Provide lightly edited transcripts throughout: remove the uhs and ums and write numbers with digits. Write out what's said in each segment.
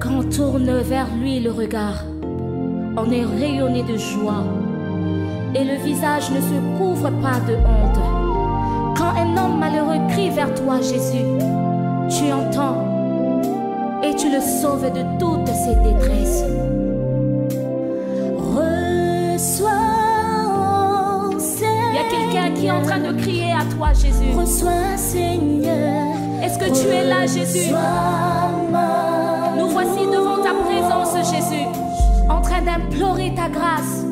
Quand on tourne vers lui le regard, on est rayonné de joie et le visage ne se couvre pas de honte. Quand un homme malheureux crie vers toi, Jésus, tu entends et tu le sauves de toutes ses détresses. Reçois, il y a quelqu'un qui est en train de crier à toi, Jésus. Reçois, Seigneur. Est-ce que tu es là, Jésus? Nous voici devant ta présence, Jésus, en train d'implorer ta grâce.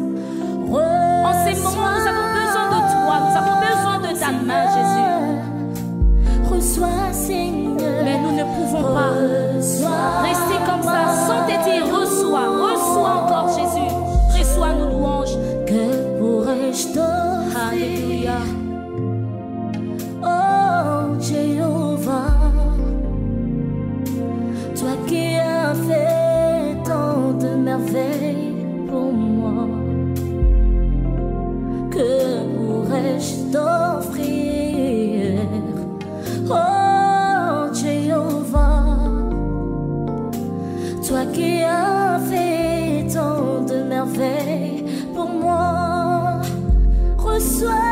En ces moments, nous avons besoin de toi, nous avons besoin de ta main, Jésus. Reçois, Seigneur. Mais nous ne pouvons pas rester comme ça sans te dire reçois, reçois encore, Jésus. Reçois nos louanges. Que pourrais-je t'offrir? Alléluia. Oh Jéhovah, toi qui as fait tant de merveilles pour moi, que pourrais-je t'offrir? Oh Jéhovah, toi qui as fait tant de merveilles pour moi, reçois.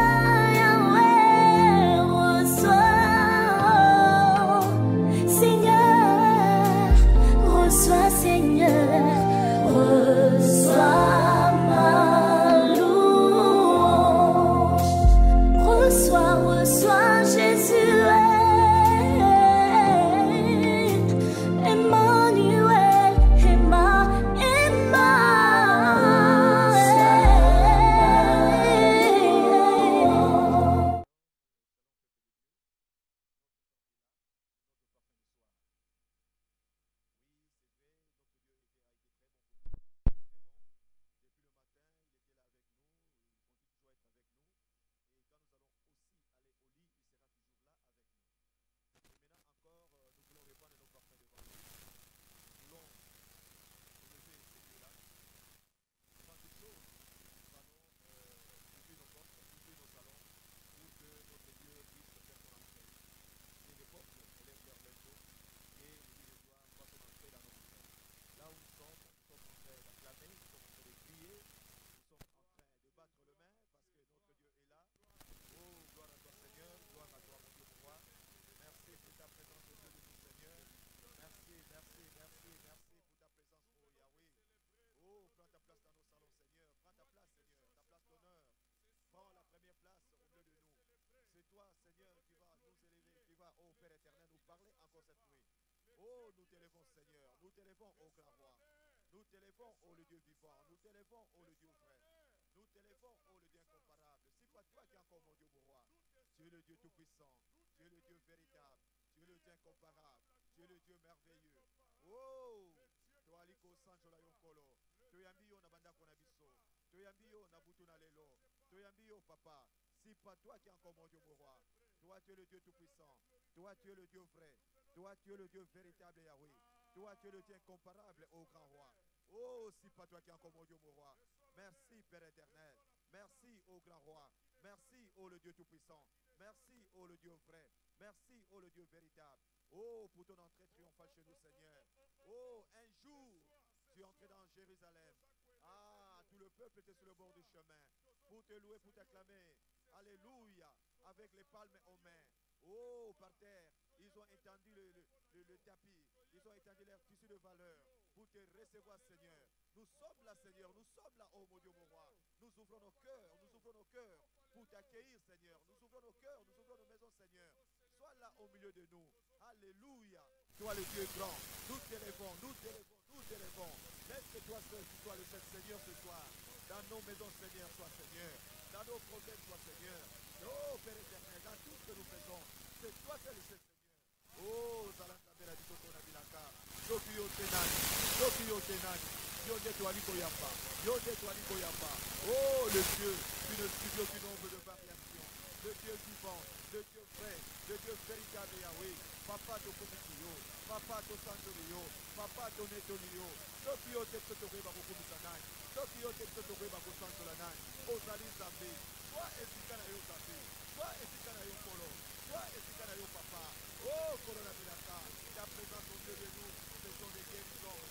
Oh, nous t'élevons, Seigneur. Nous t'élevons, ô grand roi. Nous t'élevons, ô le Dieu vivant. Nous t'élevons, ô le Dieu vrai. Nous t'élevons, ô le Dieu incomparable. C'est pas toi qui es encore mon Dieu, mon roi. Tu es le Dieu tout-puissant. Tu es le Dieu véritable. Tu es le Dieu incomparable. Tu es le Dieu merveilleux. Oh, toi, Aliko Sanjo la Yonkolo. Toyambio na bandako na biso. Toyambio na butu na lelo. Toyambio, papa. C'est pas toi qui es encore mon Dieu, mon roi. Toi, tu es le Dieu tout-puissant. Toi, tu es le Dieu vrai. Toi, tu es le Dieu véritable, Yahweh. Toi, tu es le Dieu incomparable, ô grand roi. Oh, c'est pas toi qui es encore mon Dieu, mon roi. Merci, Père éternel. Merci, ô grand roi. Merci, ô le Dieu tout-puissant. Merci, ô le Dieu vrai. Merci, ô le Dieu véritable. Oh, pour ton entrée triomphale chez nous, Seigneur. Oh, un jour, tu es entré dans Jérusalem. Ah, tout le peuple était sur le bord du chemin. Pour te louer, pour t'acclamer. Alléluia. Avec les palmes aux mains. Oh, par terre, ils ont étendu le tapis. Ils ont étendu leur tissu de valeur pour te recevoir, Seigneur. Nous sommes là, Seigneur. Nous sommes là, oh mon Dieu, mon roi. Nous ouvrons nos cœurs. Nous ouvrons nos cœurs pour t'accueillir, Seigneur. Nous ouvrons nos cœurs. Nous ouvrons nos maisons, Seigneur. Sois là au milieu de nous. Alléluia. Toi, le Dieu grand. Nous t'élevons, nous t'élevons, nous t'élevons. Laisse que toi seul, tu sois le seul Seigneur ce soir. Dans nos maisons, Seigneur, sois Seigneur. Dans nos problèmes, sois Seigneur. Oh, Père éternel, dans tout ce que nous faisons, c'est toi seul le seul Seigneur. Oh, Zalanda Bela di Toto na Bilaka. Tokyo Tenani. Tokyo Tenani. Yonde Toaliko Yamba. Yonde Toaliko Yamba. Oh, le Dieu d'une studio du nombre de variations. Le Dieu vivant. Le Dieu vrai. Le Dieu véritable Yahweh. Papa to Komitiyo. Papa to Santorio. Papa to Netonio. Tokyo Teksotoke Bakuku Sanai. Tokyo Teksotoke Bakuku Santolanai. Ozali Zambi. Toi Esikana Yo Zambi. Toi Esikana Yo Kolo. Toi Esikana Yo Papa. Oh, Corona Milaka. Ta présence au milieu de nous. Ce sont des guérisons.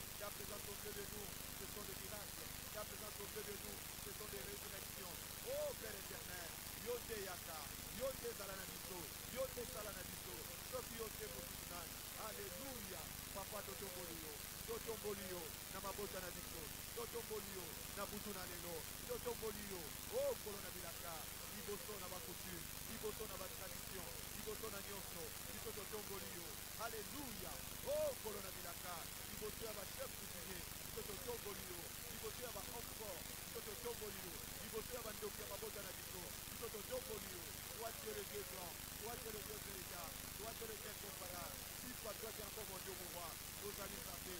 auprès de nous, ce sont des miracles. Ta présence auprès de nous, ce sont des résurrections. Oh Père éternel, Yote Yaka, Yote Salanabiso, Yote Salanabiso, Soki Yote Mokusunani. Alléluia. Papa Totombolio, Totombolio, Namabota Nabiso, Totombolio, Nabutuna Lelo, Totombolio, oh Colonna Bilaka, Iboso Nabakutu, Iboso Nabatradition, Iboso Nanyoso, Iboso Totombolio. Alléluia. Oh Colonna Bilaka, Iboso Abachef Coutumier, Iboso Totombolio, Iboso Abahomport, Iboso Totombolio, Iboso Abandoki Ababota Nabiso, Iboso Totombolio. Toi tu es le Dieu grand, toi tu es le Dieu véritable, toi tu es le Dieu comparable. Si pas toi tu es encore mon Dieu mon roi, nos amis Zambé,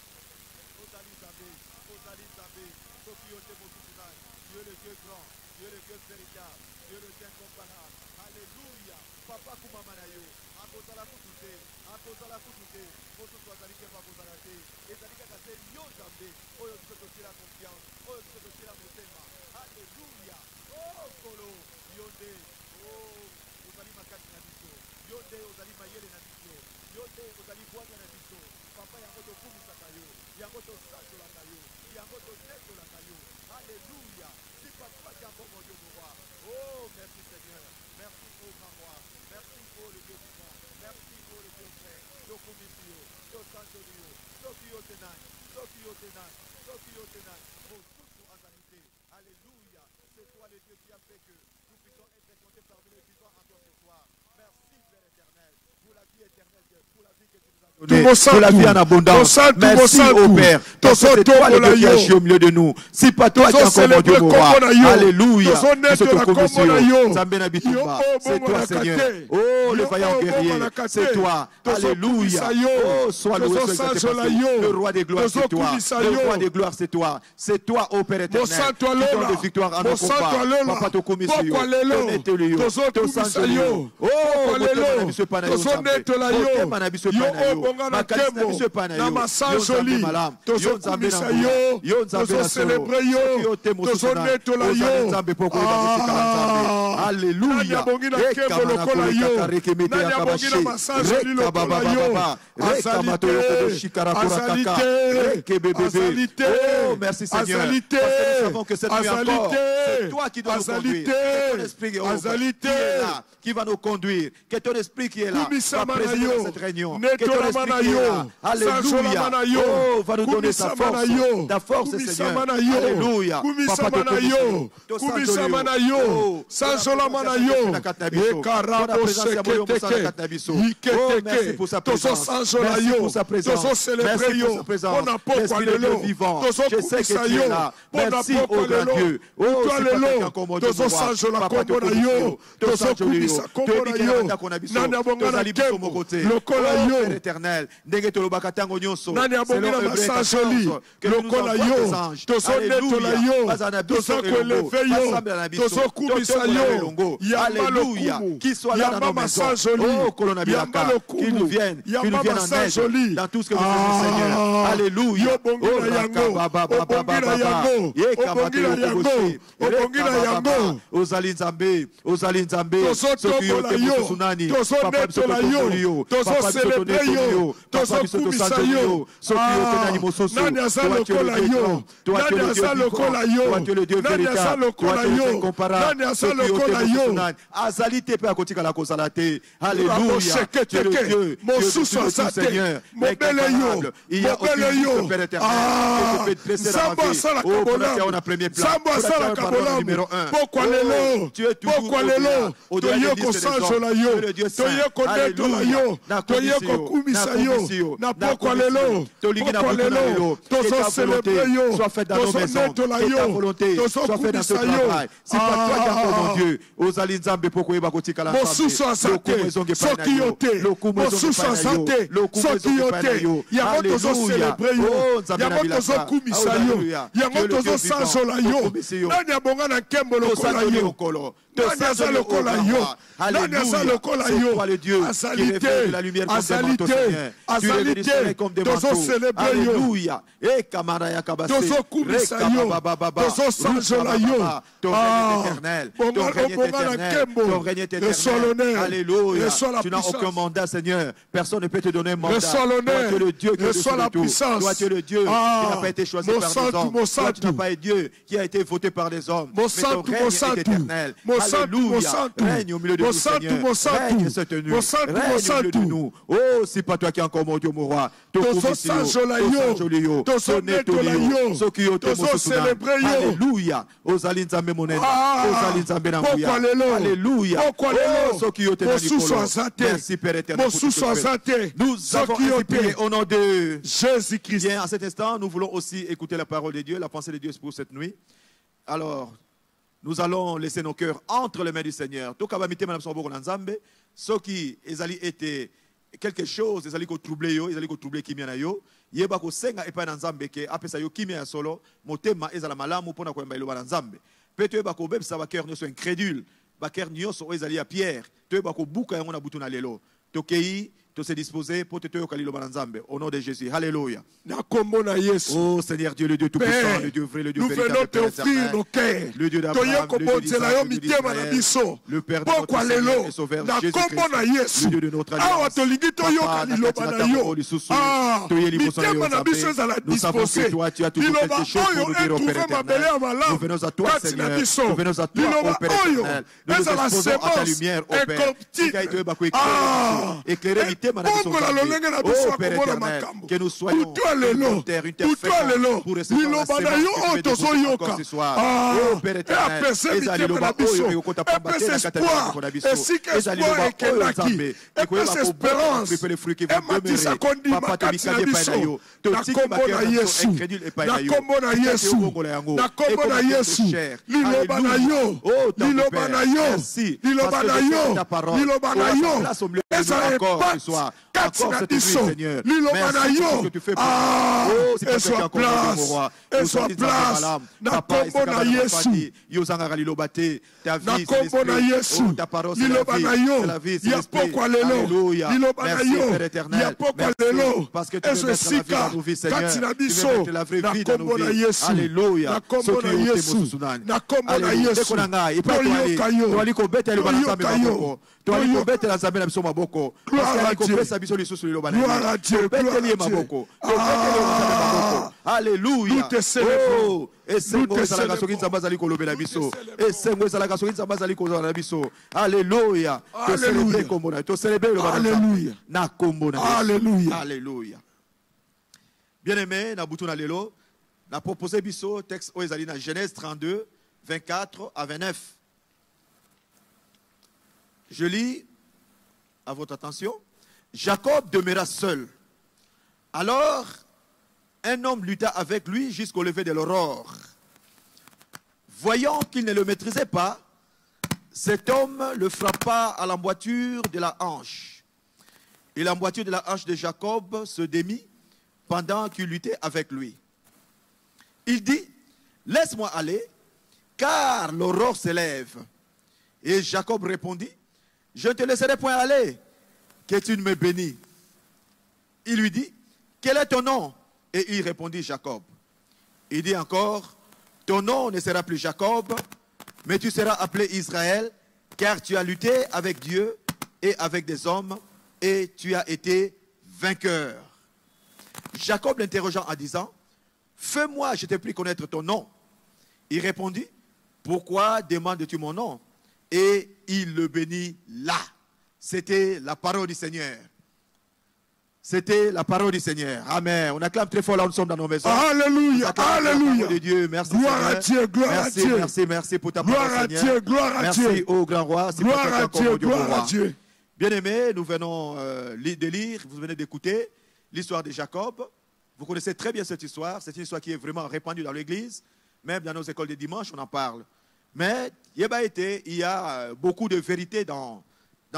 nos amis Zambé, nos amis Zambé, Tokyo Temokusunai. Dieu le Dieu grand, Dieu le Dieu véritable, Dieu le Dieu incomparable. Alléluia. Papa Kumamanayo, Akosala Kutute, Akosala Kutute, Mosusu Azalike Babozalate, Ezalika Kase Yozambe, Oyo Tsotoki la confiance, Oyo Tsotoki la motema. Alléluia. Oh Kolo, Yonde, oh, Ozali Makati Nabiso, Yonde, Ozali Mayele Nabiso, Yonde, Ozali Boana Nabiso, Papa Yangoto Kumisakayo, Yangoto Sacholakayo, Yangoto Netolakayo. Alléluia. C'est pas toi qui as bon mon Dieu mon roi. Oh, merci Seigneur. Merci au grand roi. Merci pour le Dieu vivant. Merci pour le Dieu frère. Dokumisio, Dosanjolio, Tokyo Tenai, Tokyo Tenai, Tokyo Tenai. Mon souffle azalité. Alléluia. C'est toi le Dieu qui a fait que nous puissions être comptés parmi les vivants encore ce soir. Merci Père éternel pour la vie éternelle, pour la vie que tu nous as donnée, pour la vie en abondance. Merci au Père. C'est toi le Dieu qui agit au milieu de nous. Si pas toi qui es encore mon Dieu mon roi. Alléluia. C'est toi Seigneur. Oh le vaillant guerrier. C'est toi. Alléluia. Oh sois loué, le roi des gloires c'est toi. Le roi des gloires c'est toi. C'est toi ô Père éternel. Qui donne des victoires à nos combats. Papa to komisio. Oh monsieur Panayo. Alléluia. Oh merci Seigneur. Parce que nous savons que cette nuit encore, c'est toi qui dois nous conduire. Que ton esprit qui est là, qui va nous conduire. Que ton esprit qui est là va présider dans cette réunion. Que ton esprit qui est là, alléluia, oh, va nous donner ta force Seigneur. Alléluia. Papa te bénisse. Oh, merci pour sa présence. Merci pour sa présence. Merci pour sa présence. L'esprit de Dieu vivant. Je sais que tu es là. Merci au grand Dieu. Oh, c'est pas quelqu'un encore mon Dieu pour moi. Papa te bénisse. Père éternel, ndenge tolobaka tango nyonso selon Hébreux 14 que nous nous envoie des anges. Alléluia. Bazana biso elongo. Assemble na biso. Alléluia. Qui soit là dans nos maisons. Oh, Colonna Bilaka. Qui nous viennent en aide dans tout ce que nous faisons, Seigneur. Alléluia. Oh, Raka Baba Baba. Yekamate Okoboshi. Rekababa. Ozali Nzambe. Ozali Nzambe. Soki yote musunani. Papa biso tokolio. Papa biso tonetolio. Papa biso tosanjolio. Soki yote nani mososo. Toi tu es le Dieu grand. Toi tu es le Dieu vivant. Toi tu es le Dieu véritable. Toi tu es le Dieu incomparable. Soki yote musunani. Azali te pe akotika la kozala te. Alléluia. Tu es le Dieu. Tu es le Seigneur. Incomparable. Il y a aucun Dieu Père éternel que tu peux dresser dans ma vie. Oh, pour la terre, on a premier plan. Pour la terre, pardon, numéro 1. Oh, tu es toujours au-delà des listes des hommes. Tu es le Dieu saint. Alléluia. Na komisio. Na pokosio. Tolingi na butunalelo. Que ta volonté soit faite dans nos maisons. Que ta volonté soit faite dans ce travail. C'est pas toi qui as fait mon Dieu. Ozali Nzambe poko yeba kotika la femme. Lokumezonge panayo. Lokumezonge panayo. Lokumezonge panayo. Alléluia. Oh, Nzambe na bilaka. Alléluia. Tu es le Dieu vivant. Lokumezio. Tosandoli okolo. Tosandoli okolo. Alléluia. C'est toi le Dieu qui révèle de la lumière comme des manteaux, Seigneur. Tu révèles du soleil comme des manteaux. Alléluia. Et Kamaraya Kabase. Rekabababa. Ton règne est éternel. Ton règne est éternel. Ton règne est éternel. Alléluia. Tu n'as aucun mandat, Seigneur. Personne ne peut te donner un mandat. Toi, tu es le Dieu qui est dessus de tout. Toi, tu es le Dieu qui n'a pas été choisi par par des hommes. Toi, tu n'as pas un Dieu qui a été voté par des hommes. Mais ton règne est éternel. Alléluia. Règne au milieu de nous, Seigneur. Règne cette nuit. Règne au milieu de nous. Oh, c'est pas toi qui es encore mon Dieu, mon roi. Alléluia. Ozali nzambe monene. Ozali nzambe na nguya. Alléluia. Merci Père éternel. Nous avons prié au nom de Jésus-Christ. Bien, à cet instant, nous voulons aussi écouter la parole de Dieu, la pensée de Dieu pour cette nuit. Alors, nous allons laisser nos cœurs entre les mains du Seigneur. Tout comme Madame Somboro Nzambe, ceux qui étaient quelque chose, ils allaient troubler yo, ils allaient troubler kimia na yo. Yeba ko senga epa na Nzambe ke apesa yo kimia solo, motema ezala malamu pona ko mbelo na Nzambe. Peut-être ba ko bebsa ba cœur nyonso incrédule, ba cœur nyonso ezali ya pierre, te ba ko buka yango na butu na lelo. Tokei to se disposer pour te yokalilo ba Nzambe au nom de Jésus. Alléluia. Oh Seigneur Dieu, le Dieu tout-puissant, le Dieu vrai, le Dieu véritable, le Dieu d'Abraham, le Dieu d'Isaac, le Dieu d'Israël, le Père de notre Seigneur et Sauveur Jésus-Christ, le Dieu de notre alliance. Nous savons que toi, tu as toujours quelque chose pour nous dire au Père éternel. Nous venons à toi, Seigneur. Nous venons à toi, au Père éternel. Nous nous exposons à ta lumière, au Père. Éclairer oh Père éternel, que nous soyons une terre ferme pour recevoir la sémence que tu fais de encore ce soir. Oh Père éternel, ezali loba oyo yokota pambaté na katana ko na biso. Ezali loba oyo nzambe ekoyeba ko boka les fruits qui vont demeurer. Papa to bikabe pa na yo. To tiki ba Yesu incrédule pa na yo. Na Yesu. Na kombo na Yesu. Liloba na yo. Liloba na yo. Liloba na yo. Liloba na yo. Encore ce soir. Encore cette nuit, Seigneur. Merci pour ce que tu fais pour nous. Oh, c'est pas toi qui as encore et sois place. Papa, et c'est comme Yesu. Yosanga lilobate. Ta vie, c'est l'esprit. Oh, ta parole, c'est la vie, c'est l'esprit. Alléluia. Merci, Père éternel. Merci parce que tu veux mettre la vie dans nos vies, Seigneur. Tu veux mettre la vraie vie dans nos vies. Alléluia. Ce qui est au Témoussounani. Alléluia. Dès qu'on a un et pas toi, toi, liko bete, le banasame maboko. Toi, liko bete, la zame, la biso maboko. Parce que liko bete, sa biso lisusu lilo banani. Bete, maboko. Alléluia. Oh, et c'est moi, ça la soki nzamba zali kolobe na biso. Et c'est moi, ça la soki nzamba zali kolobe na biso. Alléluia. To célébrer kombo na, to célébrer le banani. Alléluia. Na kombo na. Alléluia. Alléluia. Bien-aimé, na butu na lelo, na proposé biso texte o ezali na Genèse 32 24 à 29. Je lis à votre attention. Jacob demeura seul. Alors, un homme lutta avec lui jusqu'au lever de l'aurore. Voyant qu'il ne le maîtrisait pas, cet homme le frappa à l'emboîture de la hanche. Et l'emboîture de la hanche de Jacob se démit pendant qu'il luttait avec lui. Il dit, laisse-moi aller, car l'aurore s'élève. Et Jacob répondit, je ne te laisserai point aller, que tu ne me bénis. Il lui dit, quel est ton nom? Et il répondit, Jacob. Il dit encore, ton nom ne sera plus Jacob, mais tu seras appelé Israël, car tu as lutté avec Dieu et avec des hommes, et tu as été vainqueur. Jacob l'interrogeant en disant, fais-moi, je te prie, connaître ton nom. Il répondit, pourquoi demandes-tu mon nom? Et il le bénit là. C'était la parole du Seigneur. C'était la parole du Seigneur. Amen. On acclame très fort là où nous sommes dans nos maisons. Alléluia. Alléluia. De Dieu. Merci, gloire à Dieu, gloire à Dieu. Merci pour ta parole, Seigneur. Gloire à Dieu. Merci au grand roi. Gloire à Dieu, gloire à Dieu. Bien-aimés, nous venons de lire, vous venez d'écouter l'histoire de Jacob. Vous connaissez très bien cette histoire. C'est une histoire qui est vraiment répandue dans l'église. Même dans nos écoles de dimanche, on en parle. Mais il y a beaucoup de vérité dans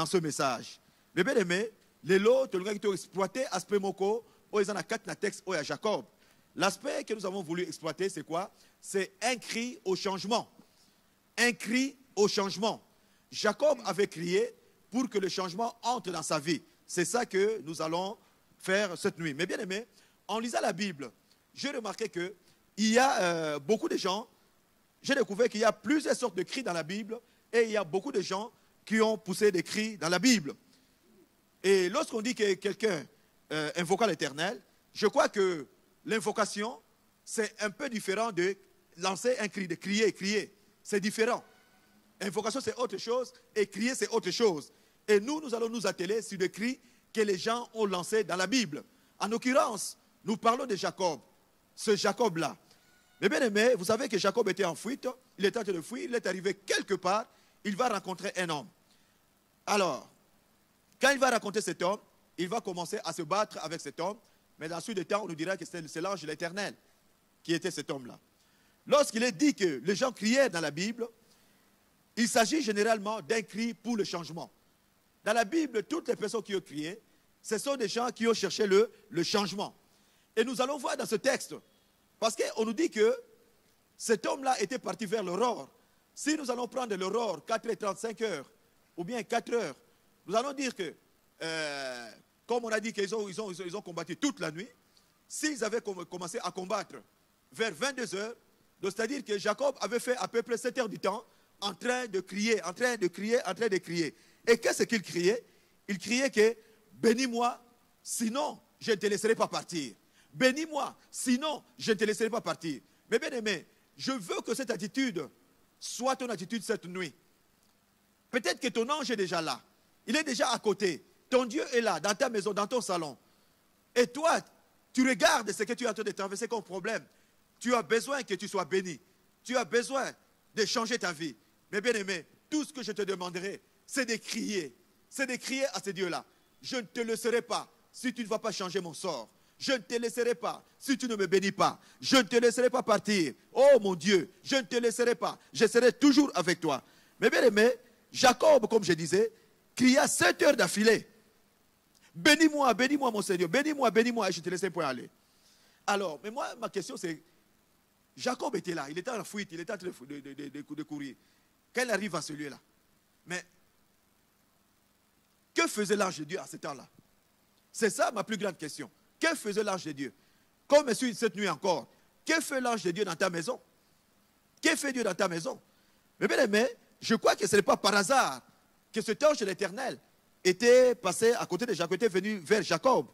ce message. Mais bien aimé, les lots, tu as exploité l'aspect moko, ils ont quatre textes à Jacob. L'aspect que nous avons voulu exploiter, c'est quoi? C'est un cri au changement. Un cri au changement. Jacob avait crié pour que le changement entre dans sa vie. C'est ça que nous allons faire cette nuit. Mais bien aimé, en lisant la Bible, j'ai remarqué qu'il y a beaucoup de gens, j'ai découvert qu'il y a plusieurs sortes de cris dans la Bible et il y a beaucoup de gens qui ont poussé des cris dans la Bible. Et lorsqu'on dit que quelqu'un invoqua l'Éternel, je crois que l'invocation c'est un peu différent de lancer un cri, de crier. C'est différent. Invocation, c'est autre chose, et crier, c'est autre chose. Et nous allons nous atteler sur le cri que les gens ont lancé dans la Bible. En l'occurrence, nous parlons de Jacob, ce Jacob-là. Mais bien aimé, vous savez que Jacob était en fuite, il est en train de fuir, il est arrivé quelque part, il va rencontrer un homme. Alors, quand il va rencontrer cet homme, il va commencer à se battre avec cet homme, mais dans la suite du temps, on nous dira que c'est l'ange de l'Éternel qui était cet homme-là. Lorsqu'il est dit que les gens criaient dans la Bible, il s'agit généralement d'un cri pour le changement. Dans la Bible, toutes les personnes qui ont crié, ce sont des gens qui ont cherché le changement. Et nous allons voir dans ce texte, parce qu'on nous dit que cet homme-là était parti vers l'aurore. Si nous allons prendre l'aurore, 4h30, 5h, ou bien 4h, nous allons dire que, comme on a dit qu'ils ont combattu toute la nuit, s'ils avaient commencé à combattre vers 22h, c'est-à-dire que Jacob avait fait à peu près 7 heures du temps en train de crier. Et qu'est-ce qu'il criait? Il criait que bénis-moi, sinon je ne te laisserai pas partir. Bénis-moi, sinon je ne te laisserai pas partir. Mais bien aimé, je veux que cette attitude soit ton attitude cette nuit. Peut-être que ton ange est déjà là. Il est déjà à côté. Ton Dieu est là, dans ta maison, dans ton salon. Et toi, tu regardes ce que tu es en train de traverser comme problème. Tu as besoin que tu sois béni. Tu as besoin de changer ta vie. Mais bien aimé, tout ce que je te demanderai, c'est de crier. C'est de crier à ce Dieu-là. Je ne te laisserai pas si tu ne vas pas changer mon sort. Je ne te laisserai pas si tu ne me bénis pas. Je ne te laisserai pas partir. Oh mon Dieu, je ne te laisserai pas. Je serai toujours avec toi. Mais bien aimé, Jacob, comme je disais, cria 7 heures d'affilée. Bénis-moi, bénis-moi mon Seigneur. Bénis-moi, bénis-moi. Et je ne te laisserai pas aller. Alors, mais moi, ma question c'est, Jacob était là, il était en fuite, il était en train de courir. Quand il arrive à ce lieu-là, mais que faisait l'ange de Dieu à ce temps-là? C'est ça ma plus grande question. Que faisait l'ange de Dieu? Comme cette nuit encore, que fait l'ange de Dieu dans ta maison? Que fait Dieu dans ta maison? Mais bien aimé, je crois que ce n'est pas par hasard que cet ange de l'Éternel était passé à côté de Jacob, était venu vers Jacob.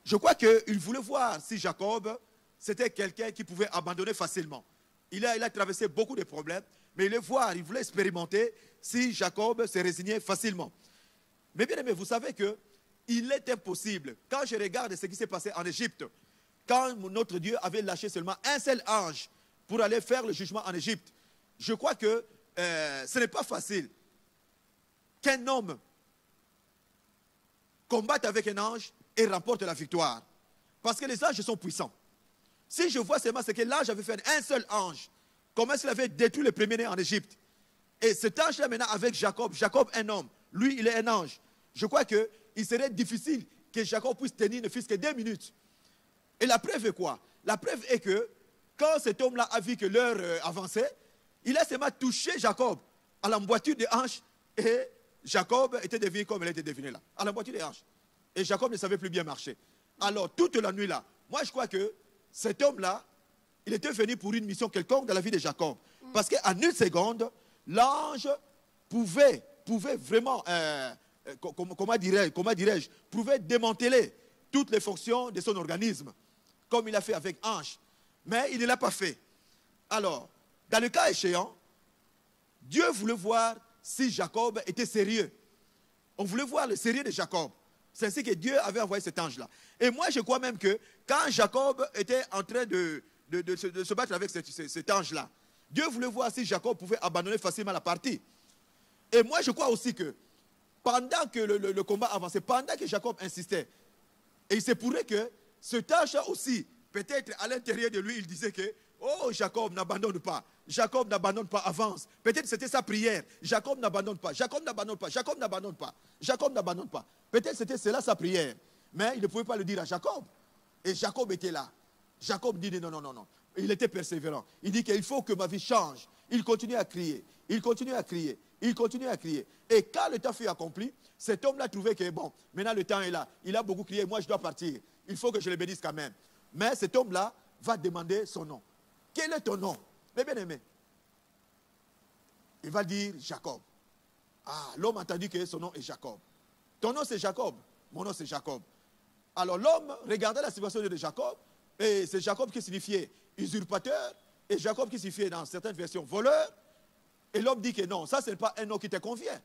Je crois qu'il voulait voir si Jacob, c'était quelqu'un qui pouvait abandonner facilement. Il a traversé beaucoup de problèmes, mais il voulait expérimenter si Jacob se résignait facilement. Mais bien aimé, vous savez que il est impossible, quand je regarde ce qui s'est passé en Égypte, quand notre Dieu avait lâché seulement un seul ange pour aller faire le jugement en Égypte, je crois que ce n'est pas facile qu'un homme combatte avec un ange et remporte la victoire. Parce que les anges sont puissants. Si je vois seulement ce que l'ange avait fait, un seul ange, comment il avait détruit les premiers-nés en Égypte. Et cet ange-là maintenant avec Jacob, un homme, lui il est un ange. Je crois qu'il serait difficile que Jacob puisse tenir ne fût-ce que 2 minutes. Et la preuve est quoi? La preuve est que quand cet homme-là a vu que l'heure avançait, il a seulement touché Jacob à l'emboîture des hanches et Jacob était devenu comme il était devenu là, à l'emboîture des hanches. Et Jacob ne savait plus bien marcher. Alors toute la nuit là, moi je crois que cet homme-là, il était venu pour une mission quelconque dans la vie de Jacob. Parce qu'en une seconde, l'ange pouvait vraiment, comment dirais-je, pouvait démanteler toutes les fonctions de son organisme, comme il a fait avec Ange. Mais il ne l'a pas fait. Alors, dans le cas échéant, Dieu voulait voir si Jacob était sérieux. On voulait voir le sérieux de Jacob. C'est ainsi que Dieu avait envoyé cet ange-là. Et moi, je crois même que quand Jacob était en train de se battre avec cet ange-là, Dieu voulait voir si Jacob pouvait abandonner facilement la partie. Et moi, je crois aussi que pendant que le combat avançait, pendant que Jacob insistait, et il se pourrait que cet ange-là aussi, peut-être à l'intérieur de lui, il disait que oh, Jacob, n'abandonne pas. Jacob, n'abandonne pas, avance. Peut-être c'était sa prière. Jacob, n'abandonne pas. Jacob, n'abandonne pas. Jacob, n'abandonne pas. Jacob, n'abandonne pas. Peut-être c'était cela sa prière. Mais il ne pouvait pas le dire à Jacob. Et Jacob était là. Jacob dit non, non, non, non. Il était persévérant. Il dit qu'il faut que ma vie change. Il continue à crier. Il continue à crier. Il continue à crier. Et quand le temps fut accompli, cet homme-là trouvait que bon, maintenant le temps est là. Il a beaucoup crié. Moi, je dois partir. Il faut que je le bénisse quand même. Mais cet homme-là va demander son nom. Quel est ton nom? Mais bien aimé. Il va dire Jacob. Ah, l'homme a entendu que son nom est Jacob. Ton nom c'est Jacob. Mon nom c'est Jacob. Alors l'homme regardait la situation de Jacob. Et c'est Jacob qui signifiait usurpateur, et Jacob qui signifiait dans certaines versions voleur. Et l'homme dit que non, ça ce n'est pas un nom qui te convient.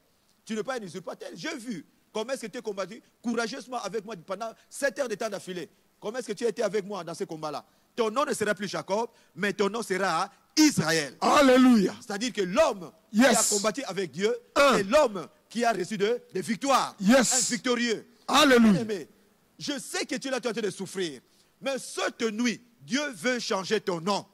Tu n'es pas un usurpateur. J'ai vu comment est-ce que tu as combattu courageusement avec moi pendant 7 heures de temps d'affilée. Comment est-ce que tu as été avec moi dans ce combat-là? Ton nom ne sera plus Jacob, mais ton nom sera Israël. Alléluia. C'est-à-dire que l'homme qui a combattu avec Dieu est l'homme qui a reçu des victoires. Un victorieux. Alléluia. Mais je sais que tu es là, tu es en train de souffrir. Mais cette nuit, Dieu veut changer ton nom.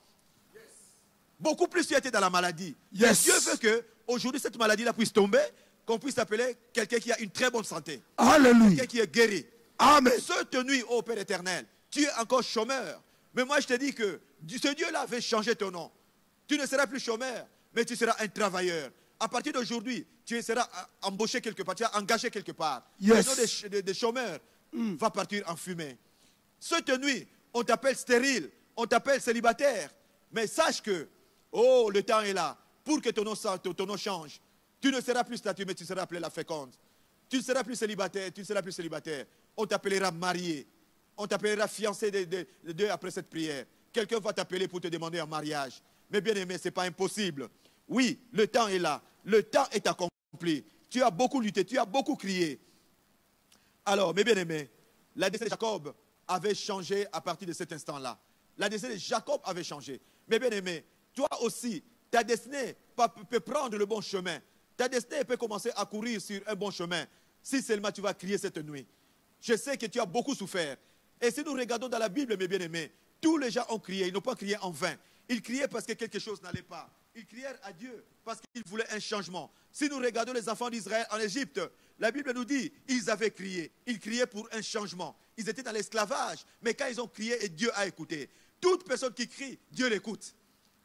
Beaucoup plus tu étais dans la maladie. Dieu veut que aujourd'hui cette maladie-là puisse tomber, qu'on puisse appeler quelqu'un qui a une très bonne santé. Alléluia. Quelqu'un qui est guéri. Amen. Cette nuit, ô Père éternel, tu es encore chômeur. Mais moi je te dis que ce Dieu-là veut changer ton nom. Tu ne seras plus chômeur, mais tu seras un travailleur. À partir d'aujourd'hui, tu seras embauché quelque part, tu seras engagé quelque part. Le nom des chômeurs va partir en fumée. Cette nuit, on t'appelle stérile, on t'appelle célibataire. Mais sache que, oh, le temps est là pour que ton nom change. Tu ne seras plus statue, mais tu seras appelé la féconde. Tu ne seras plus célibataire, tu ne seras plus célibataire. On t'appellera marié. On t'appellera fiancé de après cette prière. Quelqu'un va t'appeler pour te demander un mariage. Mais bien aimé, ce n'est pas impossible. Oui, le temps est là. Le temps est accompli. Tu as beaucoup lutté, tu as beaucoup crié. Alors, mes bien-aimés, la destinée de Jacob avait changé à partir de cet instant-là. La destinée de Jacob avait changé. Mais bien-aimé, toi aussi, ta destinée peut prendre le bon chemin. Ta destinée peut commencer à courir sur un bon chemin. Si seulement tu vas crier cette nuit. Je sais que tu as beaucoup souffert. Et si nous regardons dans la Bible, mes bien-aimés, tous les gens ont crié. Ils n'ont pas crié en vain. Ils criaient parce que quelque chose n'allait pas. Ils crièrent à Dieu parce qu'ils voulaient un changement. Si nous regardons les enfants d'Israël en Égypte, la Bible nous dit, ils avaient crié. Ils criaient pour un changement. Ils étaient dans l'esclavage. Mais quand ils ont crié, et Dieu a écouté. Toute personne qui crie, Dieu l'écoute.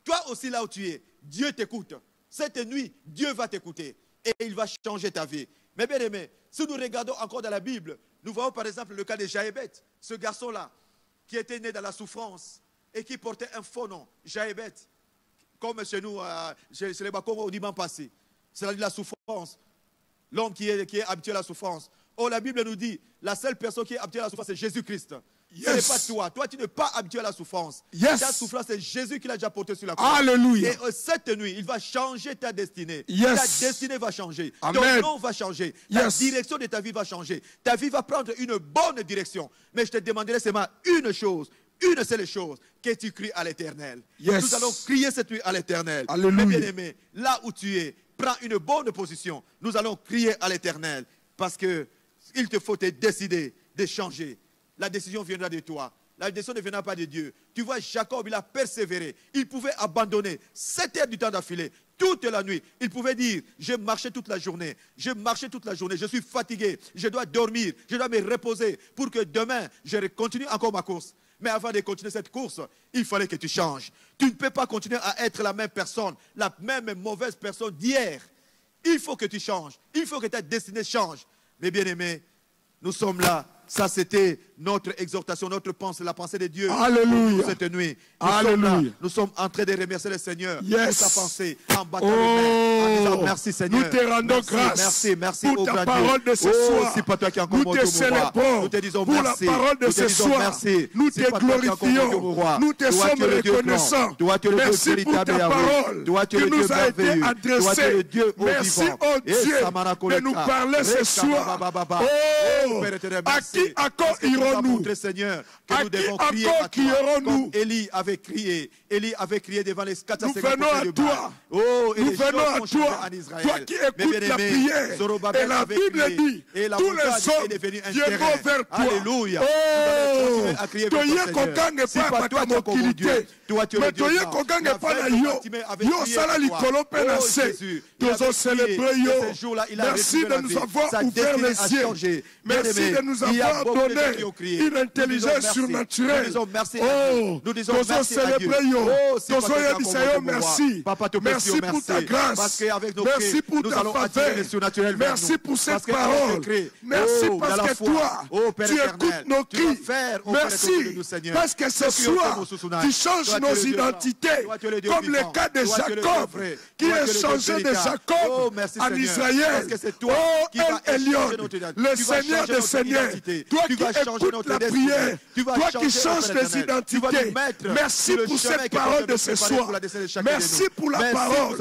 Toi aussi là où tu es, Dieu t'écoute. Cette nuit, Dieu va t'écouter. Et il va changer ta vie. Mais bien aimé, si nous regardons encore dans la Bible, nous voyons par exemple le cas de Jaébet, ce garçon-là, qui était né dans la souffrance et qui portait un faux nom, Jaébet, comme chez nous, chez les Bakongo au dimanche passé. C'est la souffrance. L'homme qui est habitué à la souffrance. Oh, la Bible nous dit, la seule personne qui est habituée à la souffrance, c'est Jésus-Christ. Ce n'est pas toi. Toi, tu n'es pas habitué à la souffrance. Ta souffrance, c'est Jésus qui l'a déjà porté sur la croix. Alléluia. Et cette nuit, il va changer ta destinée. Ta destinée va changer. Amen. Ton nom va changer. Ta direction de ta vie va changer. Ta vie va prendre une bonne direction. Mais je te demanderai seulement une chose. Une seule chose, que tu cries à l'Éternel. Nous allons crier cette nuit à l'Éternel. Mais bien aimé, là où tu es, prends une bonne position. Nous allons crier à l'Éternel. Parce qu'il te faut te décider de changer. La décision viendra de toi. La décision ne viendra pas de Dieu. Tu vois, Jacob, il a persévéré. Il pouvait abandonner 7 heures du temps d'affilée, toute la nuit. Il pouvait dire, j'ai marché toute la journée. J'ai marché toute la journée. Je suis fatigué. Je dois dormir. Je dois me reposer pour que demain, je continue encore ma course. Mais avant de continuer cette course, il fallait que tu changes. Tu ne peux pas continuer à être la même personne, la même mauvaise personne d'hier. Il faut que tu changes. Il faut que ta destinée change. Mais bien aimé, nous sommes là. Ça, c'était notre exhortation, notre pensée, la pensée de Dieu. Alléluia. Pour cette nuit. Nous sommes en train de remercier le Seigneur pour sa pensée, en battant les mains, en disant merci Seigneur. Nous te rendons grâce pour ta parole de ce soir. C'est pas toi qui nous te célébrons nous te disons pour merci. la parole de ce soir. Nous te glorifions. Nous te sommes reconnaissants. Merci pour ta parole qui nous a été adressée. Merci, oh Dieu, de nous parler ce soir. Oh, à qui encore irons-nous? À qui encore crierons-nous? Élie avait crié. Élie avait crié devant les 450 Nous venons à toi. Nous venons à toi. Toi qui écoutes la prière. Et la Bible dit, tous les hommes viendront vers toi. Alléluia. Oh, toye koka n'est pas ta mobilité. Mais toye koka n'est pas la yo. Yo sala likolo pe na se. Nous célébrer yo. Merci de nous avoir ouvert les yeux. Merci de nous avoir donné une intelligence surnaturelle. Oh, nous célébrer yo. Merci. Merci pour ta grâce. Merci pour ta faveur. Merci pour cette parole. Merci parce que toi, tu écoutes nos cris. Merci parce que ce soir, tu changes nos identités. Comme le cas de Jacob, qui est changé de Jacob en Israël. Oh, El Elyon, le Seigneur des Seigneurs. Toi qui écoutes toute la prière. Toi qui changes les identités. Merci pour cette parole de ce soir. Merci pour la parole.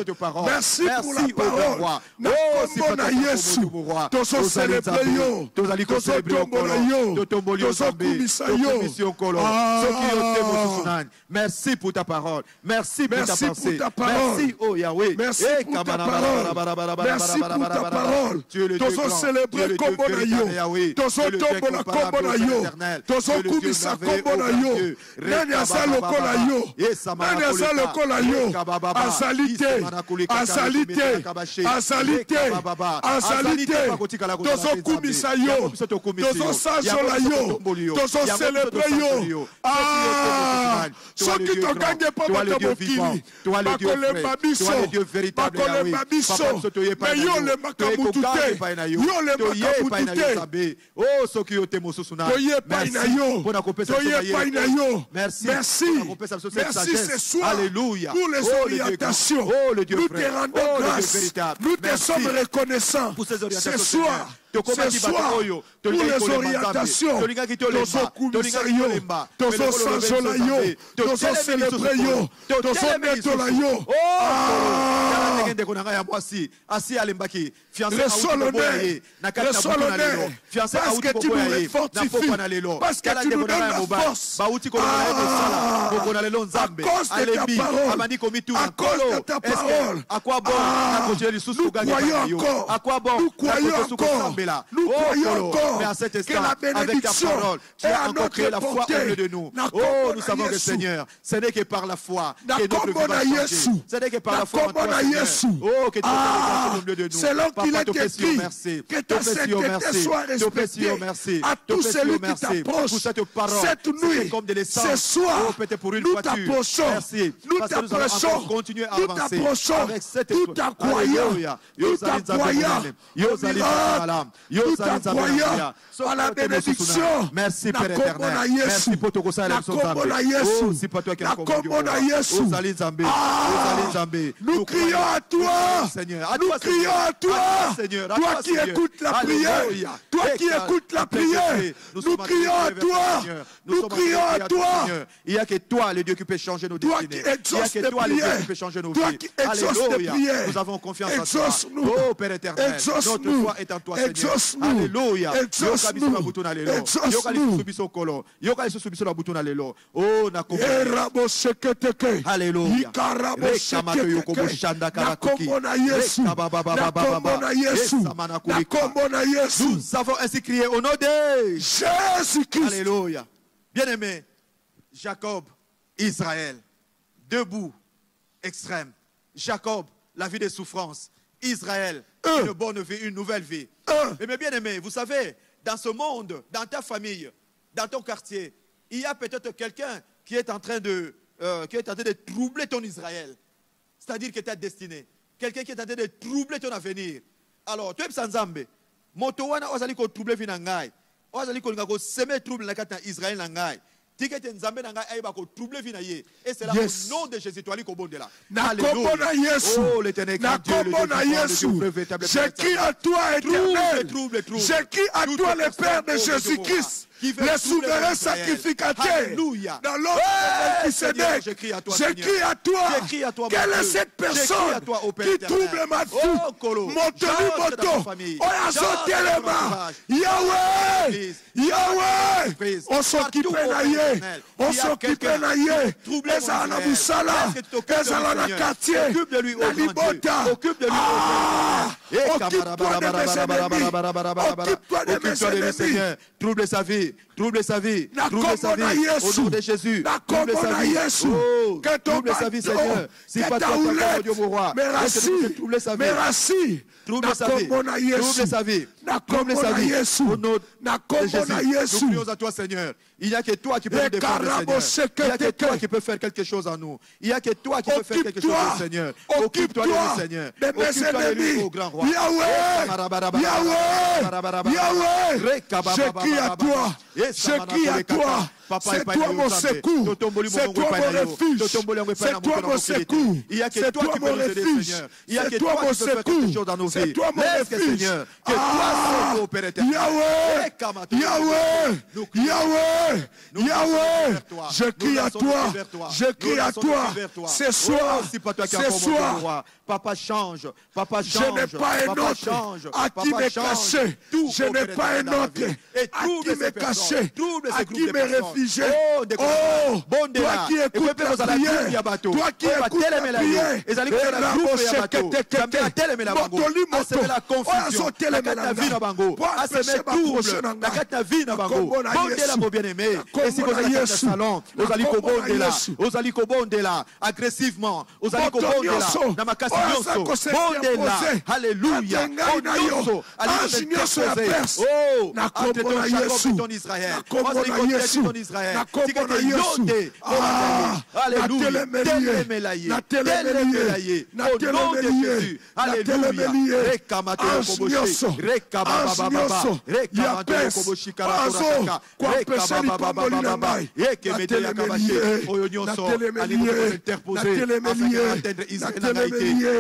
Merci pour la parole. Nakomona Yesu. Tozo célébrer yo. Tozo tombola yo. Tozo kumisa yo. Merci pour ta parole. Merci pour ta pensée. Merci, oh Yahweh. Merci pour ta parole. Merci pour ta parole. Tozo célébrer kombona yo. Tozo tombola kombona yo. Tozo kumisa kombona yo. Nani asa lokola yo. Nani asa lokola yo. Azalité. Azalité. Azalité. Azalité. Tozo kumisa yo. Tozo sajola yo. Tozo célébrer yo. Ah, soki tokange pa bato mokili bakolemba biso bakolemba biso me yo olembaka mutu te yo olembaka mutu te toye epai na yo toye epai na yo merci ce soir pour les orientations nous te rendons grâce nous te sommes reconnaissants ce soir pour les orientations, tozo kumisa yo, tozo sanjola yo, tozo célébrer yo, tozo netola yo. Reçois l'honneur, parce que tu nous fortifies, parce que tu nous donnes la force. À cause de ta parole, à cause de ta parole, nous croyons encore. Nous croyons encore que la bénédiction est à notre portée. De nous. Oh, nous savons que Seigneur, ce n'est que par la foi que notre vie va changer. Ce n'est que par la foi en toi, Seigneur. Oh, que tu es au milieu de nous. C'est là qu'il est écrit que ta sainteté soit respectée à tous celui qui t'approche. Cette nuit, ce soir, nous t'approchons. Nous t'approchons. Nous t'approchons. Tout en croyant. Tout en croyant. Nous t'envoyons à la bénédiction. Merci Père éternel. Merci pour ton conseil. Oh, c'est pas toi qui as nous crions à toi. Nous crions à toi. Toi qui écoutes la prière. Toi qui écoutes la prière. Nous crions à toi. Nous crions à toi. Il n'y a que toi, le Dieu, qui peut changer nos destinées. Il n'y a que toi, le Dieu, qui peut changer nos vies. Alléluia. Nous avons confiance en toi. Oh Père éternel. Notre foi est en toi, Seigneur. Alléluia. Oh, alléluia. Nous avons ainsi crié au nom de Jésus-Christ. Alléluia. Bien-aimé, Jacob, Israël, debout, extrême. Jacob, la vie des souffrances. Israël, une bonne vie, une nouvelle vie. Mais bien aimé, vous savez, dans ce monde, dans ta famille, dans ton quartier, il y a peut-être quelqu'un qui est en train de troubler ton Israël. C'est-à-dire que ta destinée. Quelqu'un qui est en train de troubler ton avenir. Alors, tu es sans Zambé. Motowana ozali ko troubler vie nangai. Ozali ko ngako semer trouble na kata Israël nangai. Et c'est là au nom de Jésus, toi, Alléluia. Oh, l'éternel Dieu, j'écris à toi, éternel. J'écris à toi, le Père de Jésus-Christ. Le souverain sacrificateur dans l'ordre qui s'édèque. J'écris à toi. Quelle est cette personne qui trouble ma vie? Mon tenue, Yahweh, Yahweh, on s'occupe d'ailleurs. On s'occupe d'ailleurs. Les Anaboussala, les Anakatier, la Libota. Occupe-toi de mes ennemis. Occupe-toi de mes ennemis. Trouble sa vie. Trouble sa vie. Trouble sa vie. Au nom de Jésus. Trouble sa vie. Oh, trouble sa vie, Seigneur. Si pas toi, Dieu mon roi. Trouble sa vie. Trouble sa vie. Trouble sa vie. Trouble sa vie. Au nom de Jésus. Nous prions à toi, Seigneur. Il n'y a que toi qui peux nous défendre, Seigneur. Il n'y a que toi qui peux faire quelque chose en nous. Il n'y a que toi qui peux faire quelque chose, Seigneur. Occupe-toi de nous, Seigneur. Occupe-toi de nous, au grand roi. Yahweh, Yahweh, je crie à toi. Je crie à toi. C'est toi mon secours. C'est toi mon refuge. C'est toi mon secours. C'est toi mon refuge. C'est toi mon secours. C'est toi mon refuge. Yahweh, Yahweh, Yahweh, Yahweh. Je crie à toi. Je crie à toi. Ce soir. Ce soir. Papa change, papa change. Je n'ai pas un autre à qui me cacher. Je n'ai pas un autre à qui me cacher, à qui me réfugier. Oh, toi qui écoutes la prière, toi qui écoutes la prière, agressivement, alléluia.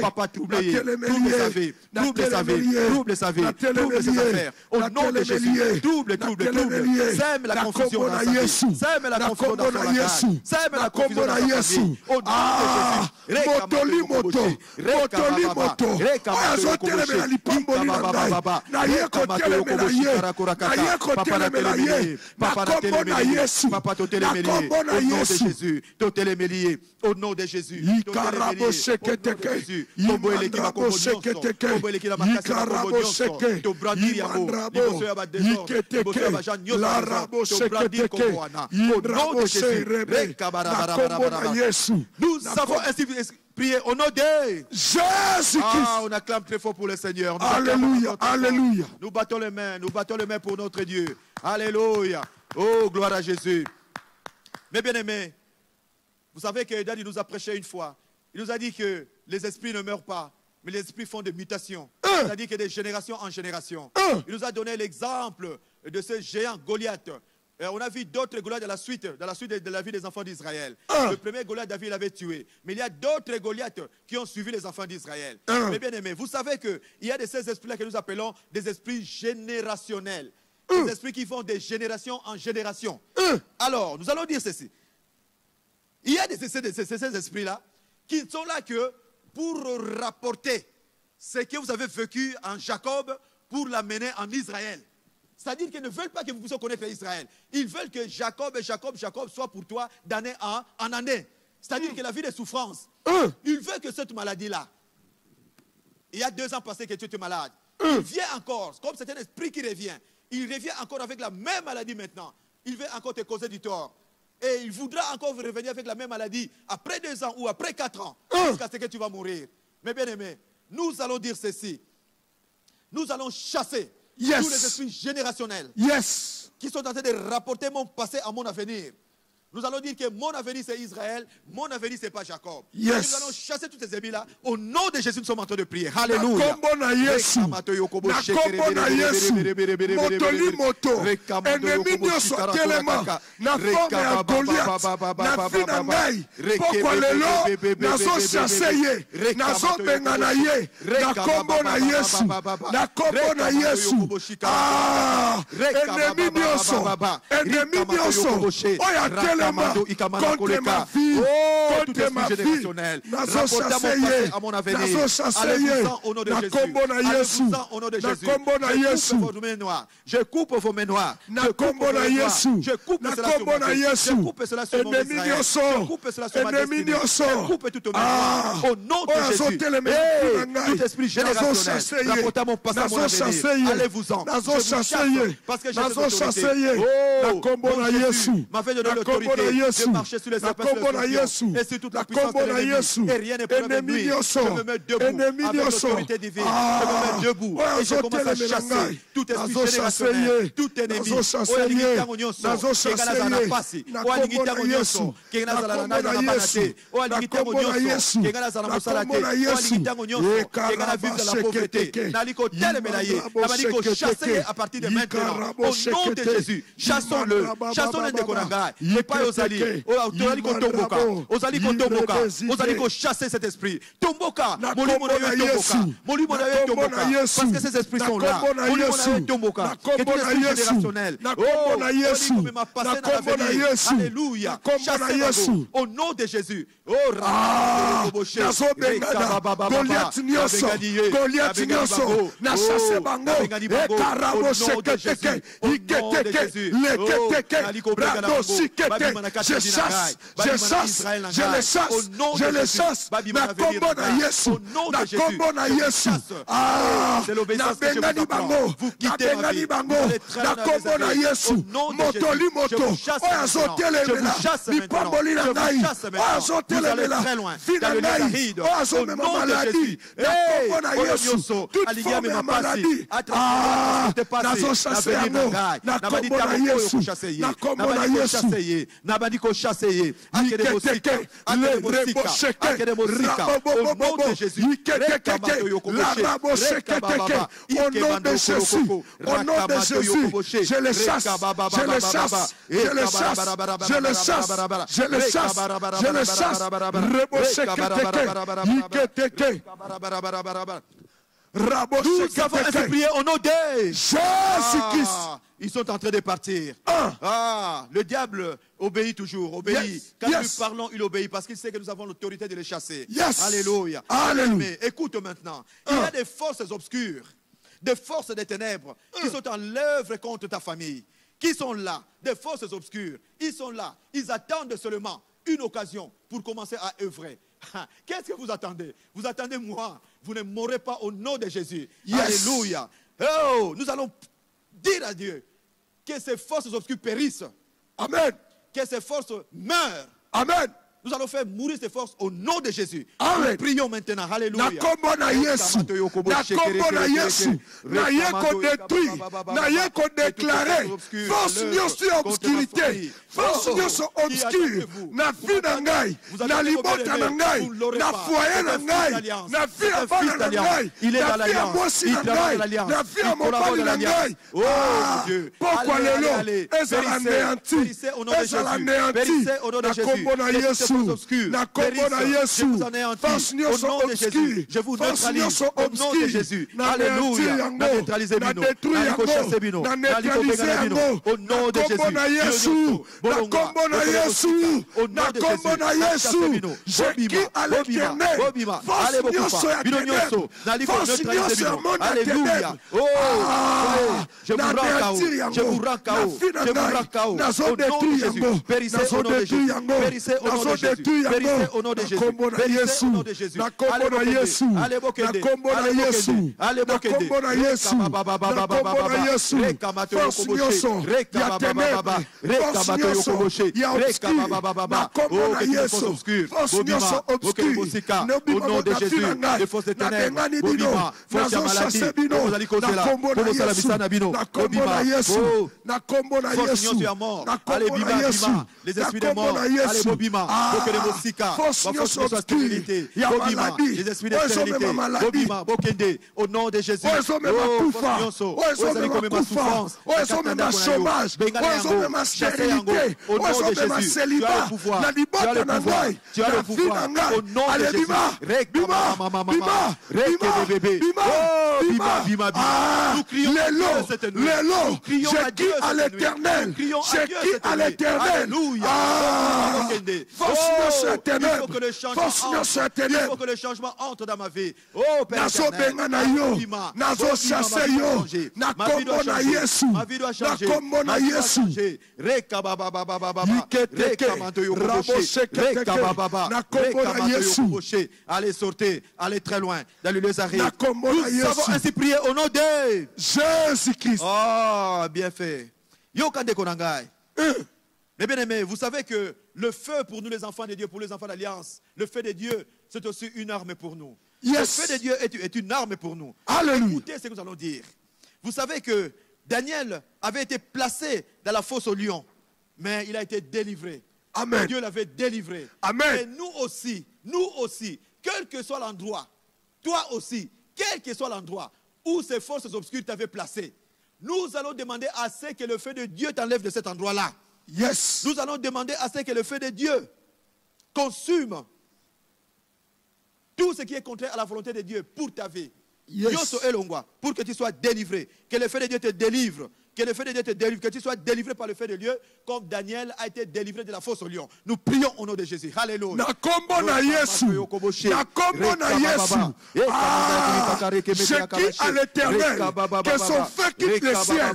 Papa, troublez ses affaires. Au nom de Jésus, trouble. Sème la confusion dans sa vie. Sème la confusion dans son langage. Sème la confusion dans sa famille. Au nom de Jésus. Au nom de Jésus. Nous avons ainsi prié au nom de Jésus-Christ. On acclame très fort pour le Seigneur. Alléluia, alléluia. Nous battons les mains pour notre Dieu. Alléluia. Oh, gloire à Jésus. Mes bien-aimés, vous savez que Daddy nous a prêché une fois. Il nous a dit que les esprits ne meurent pas, mais les esprits font des mutations. C'est-à-dire que de génération en génération. Il nous a donné l'exemple de ce géant Goliath. On a vu d'autres Goliaths dans la suite de la vie des enfants d'Israël. Le premier Goliath, David l'avait tué. Mais il y a d'autres Goliaths qui ont suivi les enfants d'Israël. Mais bien aimés, vous savez qu'il y a de ces esprits-là que nous appelons des esprits générationnels. Des esprits qui vont de génération en génération. Alors, nous allons dire ceci. Il y a ces esprits-là qui sont là que pour rapporter ce que vous avez vécu en Jacob pour l'amener en Israël. C'est-à-dire qu'ils ne veulent pas que vous puissiez connaître Israël. Ils veulent que Jacob soit pour toi d'année en année. C'est-à-dire que la vie de souffrance. Ils veulent que cette maladie-là, il y a 2 ans passés que tu étais malade, il vient encore, comme c'est un esprit qui revient, il revient encore avec la même maladie maintenant. Il veut encore te causer du tort. Et il voudra encore revenir avec la même maladie après 2 ans ou après 4 ans, jusqu'à ce que tu vas mourir. Mais bien aimé, nous allons dire ceci. Nous allons chasser tous les esprits générationnels qui sont en train de rapporter mon passé à mon avenir. Nous allons dire que mon avenir c'est Israël, mon avenir c'est pas Jacob. Nous allons chasser tous ces ennemis-là. Au nom de Jésus, nous sommes en train de prier. Alléluia. Contre ma vie, contre ma vie, à mon avenir. Allez-vous-en au nom de Jésus. Allez-vous-en au nom de Jésus. Je coupe vos mains noires. Je coupe cela sur mon Israël. Je coupe cela sur ma destinée. Je coupe toutes mes mains. Au nom de Jésus. Tout esprit générationnel rapportant mon passé à mon avenir. Allez-vous-en. Parce que j'ai l'autorité. Oh, Jésus m'a fait donner l'autorité. l'autorité de marcher sur les serpents et sur toute la puissance de l'ennemi. Et rien ne peut me nuire. Je me mets debout avec l'autorité divine. Je me mets debout et je commence à chasser tout esprit générationnel, tout ennemi. À partir de maintenant, au nom de Jésus, chassons-le, chassons-le de Konanga, et pas aux alliés, aux alliés, chasser cet esprit. Tomboka, parce que ces esprits sont là. Tomboka, que tous les esprits générationnels, alléluia, chassez-vous au nom de Jésus. C'est l'obéissance que je vous apprends. Vous quittez ma vie. Vous allez traîner dans les années. Au nom de Jésus, je vous chasse maintenant. Je vous chasse maintenant. Vous allez très loin. Dans le Lézaride. Au nom de Jésus. Hey, Olonyoso, Aligame ma passi. Attrapez-moi, passé. Nabadi Taroko yoko chasseye. Nabadi ko chasseye. Akede Mosika. Akede Mosika. Au nom de Jésus. Au nom de Jésus, au nom de Jésus, je les chasse, je les chasse, je les chasse, je les chasse, je les chasse, je les chasse. Nous avons ainsi prié au nom de Jésus-Christ. Ils sont en train de partir. Le diable obéit toujours, obéit. Quand nous parlons, il obéit parce qu'il sait que nous avons l'autorité de les chasser. Alléluia. Mais écoute maintenant, il y a des forces obscures, des forces des ténèbres qui sont en l'œuvre contre ta famille, qui sont là, des forces obscures. Ils sont là, ils attendent seulement une occasion pour commencer à œuvrer. Qu'est-ce que vous attendez? Vous attendez moi. Vous ne mourrez pas au nom de Jésus. Alléluia. Oh, nous allons dire à Dieu que ces forces obscures périssent. Amen. Que ces forces meurent. Amen. Nous allons faire mourir ces forces au nom de Jésus. Amen. Nous prions maintenant. Alléluia. Na kombo na Yesu. Na yeko détruit. Na yeko déclaré. Force nyonso obscurité. Force nyonso obscure. Na vie na ngai. Na libota na ngai. Na foyer na ngai. Na vie na bana na ngai. Na vie na mwasi na ngai. Na vie na mobali na ngai. Pourquoi lelo? Ezala néanti. Ezala néanti. Na kombo na Yesu. Na kombo na Yesu. Force nyonso obscure. Je vous neutralise au nom de Jésus. Alléluia. Na neutraliser bino. Na chasser bino. Na neutraliser bino. Au nom de Jésus. Na Yesu. Na kombo na Yesu. Na kombo na Yesu. Je qui à l'éternel. Force nyonso ya ténèbres. Force nyonso ya monde ya ténèbres. Je vous rends KO. Je vous rends KO. Je vous rends KO. Au nom de Jésus. Périssez au nom de Jésus. Périssez au nom de Jésus. Périssez au nom de Jésus. Périssez au nom de Jésus. Allez Bokende. Allez Bokende. Force nyonso ya ténèbres. Force nyonso ya obscure. Na kombo na Yesu. Force nyonso obscure. Au nom de Jésus. Les forces des ténèbres. Bobima. Force ya maladie. Vous allez causer là. Pour vous la bisana bino. Bobima. Force nyonso ya mort. Allez bima bima. Les esprits des morts. Allez Bobima. Bokende Mosika. Force nyonso stérilité. Bobima. Les esprits de stérilité. Bobima. Bokende. Au nom de Jésus. Force nyonso. Souffrance. Chômage. Stérilité. Au nom de Jésus. Tu as le pouvoir. Tu as le pouvoir. Au nom de Jésus. Nous crions cette nuit. Lélo, je crie à l'éternel. Je crie à l'éternel. Force nyonso ténèbres. Force nyonso ténèbres. Il faut que le changement entre dans ma vie. Oh Père éternel. Nazo chasse yo. Na kombo na Yesu. Ma vie doit changer. Na kombo na Yesu. Reka baba baba baba. Reka manto yo koboshe. Reka baba baba. Na kombo na Yesu. Allez sortez, allez très loin dans le Lézaride. Na kombo na Yesu. Nous avons ainsi prié au nom de Jésus-Christ. Oh, bien fait. Yo kande konangai. Mais bien aimés, vous savez que le feu pour nous les enfants de Dieu, pour les enfants d'Alliance, le feu de Dieu, c'est aussi une arme pour nous. Le feu de Dieu est une arme pour nous. Alléluia. Écoutez ce que nous allons dire. Vous savez que Daniel avait été placé dans la fosse au lion, mais il a été délivré. Amen. Dieu l'avait délivré. Amen. Et nous aussi, quel que soit l'endroit, toi aussi, quel que soit l'endroit où ces forces obscures t'avaient placé, nous allons demander à ce que le feu de Dieu t'enlève de cet endroit-là. Yes. Nous allons demander à ce que le feu de Dieu consume tout ce qui est contraire à la volonté de Dieu pour ta vie. Yes. Pour que tu sois délivré. Que le feu de Dieu te délivre. Que le feu de Dieu te délivre. Que tu sois délivré par le feu de Dieu. Comme Daniel a été délivré de la fosse au lion. Nous prions au nom de Jésus. Alléluia. Ce qui à l'éternel, que son feu quitte le ciel.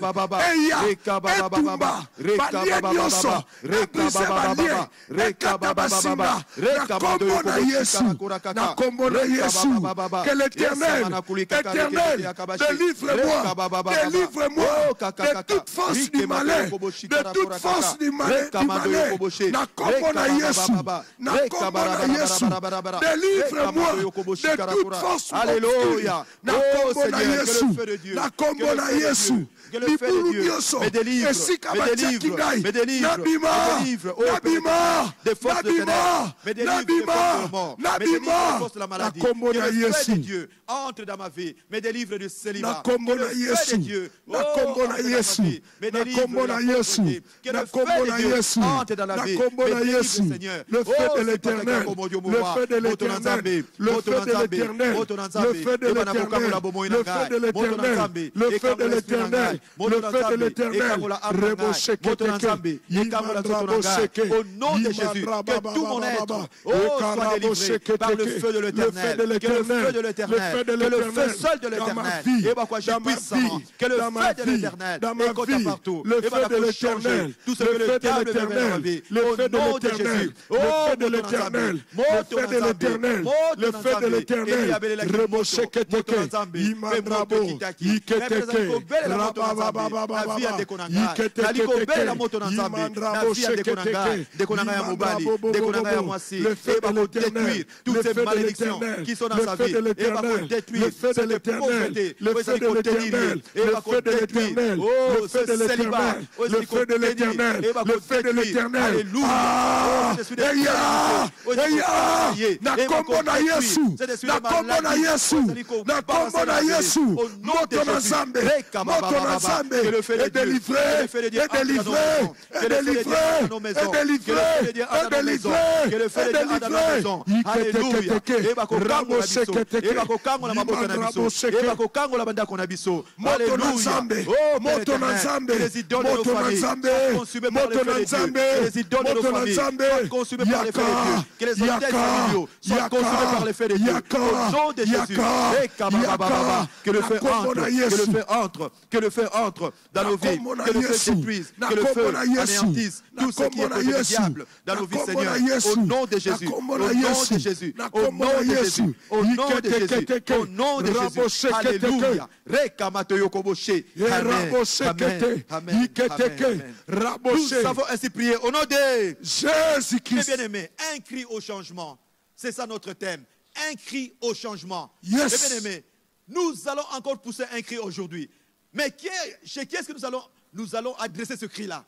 Eya, etumba, balien yoso, rebrise balien, rekababasima, nakombo na Yesu, que l'éternel, délivre-moi, de toute force du malin, de toute force du malin, nakombo na Yesu, délivre-moi de toute force. Alléluia. Oh Seigneur, que le feu de Dieu, que le feu de Dieu me délivre, des forces de ténèbres, me délivre des forces de la maladie, que le feu de Dieu entre dans ma vie, me délivre du célibat, que le feu de Dieu me délivre que le feu de Dieu entre dans la vie, me délivre Seigneur, le feu de l'éternel, le feu de l'éternel, le feu de l'éternel, le feu de l'éternel, le feu de l'éternel, le feu de l'éternel, le feu de l'éternel, au nom de Jésus, que tout mon être soit délivré par le feu de l'éternel, que le feu de l'éternel, que le feu seul de l'éternel, et bah quoi j'ai puissamment, que le feu de l'éternel, écoute partout, le feu de l'éternel, tout ce que le diable veut dans ma vie, au nom de Jésus, le feu de l'éternel, le feu de l'éternel, le feu de l'éternel, toutes ces malédictions qui sont dans sa vie, et va détruire cette pauvreté, le feu de l'éternel, le feu de l'éternel, le feu de l'éternel, le feu de l'éternel, le feu de l'éternel. Alléluia. Nakombo na Yesu, nakombo na Yesu, nakombo na Yesu, moto na Nzambe, est délivré, est délivré, est délivré, est délivré, est délivré, est délivré. Alléluia. Moto na Nzambe, moto na Nzambe, moto na Nzambe, moto na Nzambe, consumé par les feux de Dieu, que les hôtels familiaux soient consumés par les feux de Dieu, au nom de Jésus, que le feu entre, que le feu entre dans nos vies, que le feu détruise, que le feu anéantisse tout ce qui est côté du diable dans nos vies, Seigneur, au nom de Jésus, au nom de Jésus, au nom de Jésus, au nom de Jésus, au nom de Jésus, alléluia. Amen. Nous avons ainsi prié au nom de Jésus-Christ. Bien aimé, un cri au changement. C'est ça notre thème. Un cri au changement. Bien aimé, nous allons encore pousser un cri aujourd'hui. Mais chez qui est-ce que nous allons adresser ce cri-là?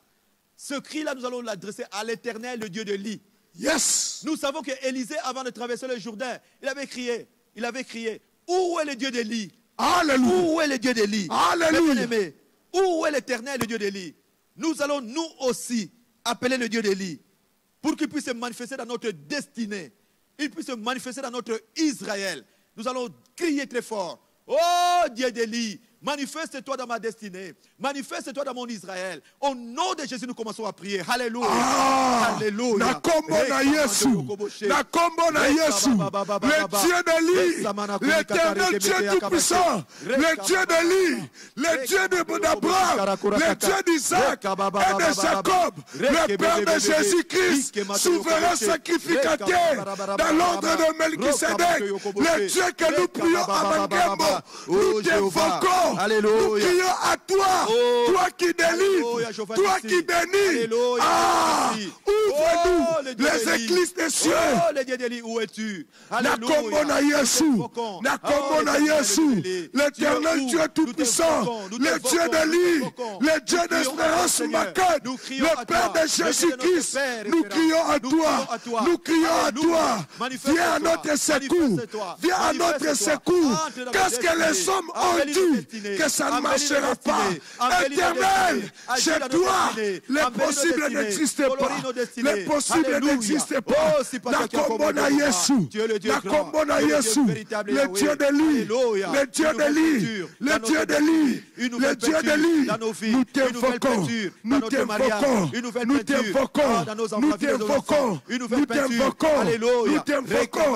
Ce cri-là, nous allons l'adresser à l'Éternel, le Dieu de Lie. Yes. Nous savons que Élisée, avant de traverser le Jourdain, il avait crié, où est le Dieu de Lie? Alléluia. Où est le Dieu de Lie? Alléluia. Bien-aimé, où est l'Éternel, le Dieu de Lie? Nous allons nous aussi appeler le Dieu de Lie pour qu'il puisse se manifester dans notre destinée. Il puisse se manifester dans notre Israël. Nous allons crier très fort. Oh Dieu de Lie, manifeste-toi dans ma destinée. Manifeste-toi dans mon Israël. Au nom de Jésus, nous commençons à prier. Alléluia. Alléluia. Nakombo na Yesu. Nakombo na Yesu. Le Dieu de Lie. L'éternel Dieu tout-puissant. Le Dieu de Lie. Le Dieu d'Abraham. Le Dieu d'Isaac et de Jacob. Le Père de Jésus-Christ. Souverain sacrificateur. Dans l'ordre de Melchisedec. Le Dieu que nous prions à Mangembo. Nous t'évoquons. fort. Alléluia. Nous crions à toi, Oh. toi qui délivres, Alléluia, Jéhovah toi Nissi. qui bénis. Alléluia, Ah, Jéhovah Nissi. ouvre-nous Oh, le Dieu les d'Élie. églises des cieux. Oh, le Dieu d'Élie, où es-tu? Nakombo na Yesu, Nakombo na Yesu, l'Éternel Dieu Tout-Puissant, le Dieu d'Élie, le Dieu d'espérance Makad, le Père de Jésus-Christ, nous crions à toi, nous crions à toi, viens à notre secours, viens à notre secours. Qu'est-ce que les hommes ont dit que ça ne marchera pas? Éternel, chez toi, les possibles n'existent pas, les possibles n'existent pas. Nakombo na Yesu, Nakombo na Yesu, le Dieu d'Élie, le Dieu d'Élie, le Dieu d'Élie, le Dieu d'Élie, nous t'invoquons, nous t'invoquons, nous t'invoquons, nous t'invoquons, nous t'invoquons, nous t'invoquons,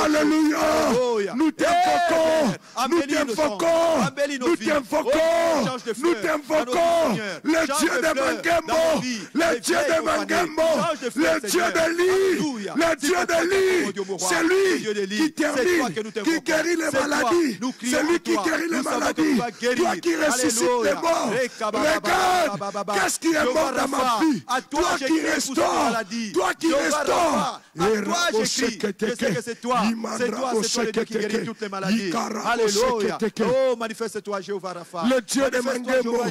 alléluia, nous t'invoquons, nous t'invoquons, nous t'invoquons, nous t'invoquons, le Dieu de Mangembo, le Dieu de Mangembo, le Dieu d'Élie, le Dieu d'Élie, c'est lui qui termine, qui guérit les maladies, c'est lui qui guérit les maladies, toi qui ressuscites les morts. Regarde, qu'est-ce qui est mort dans ma vie? Toi qui restaures, toi qui restaures. À toi j'écris, je sais que c'est toi le Dieu qui guérit toutes les maladies. Alléluia. Oh, manifeste-toi Jéhovah Rapha. Le Dieu de Mangembo, le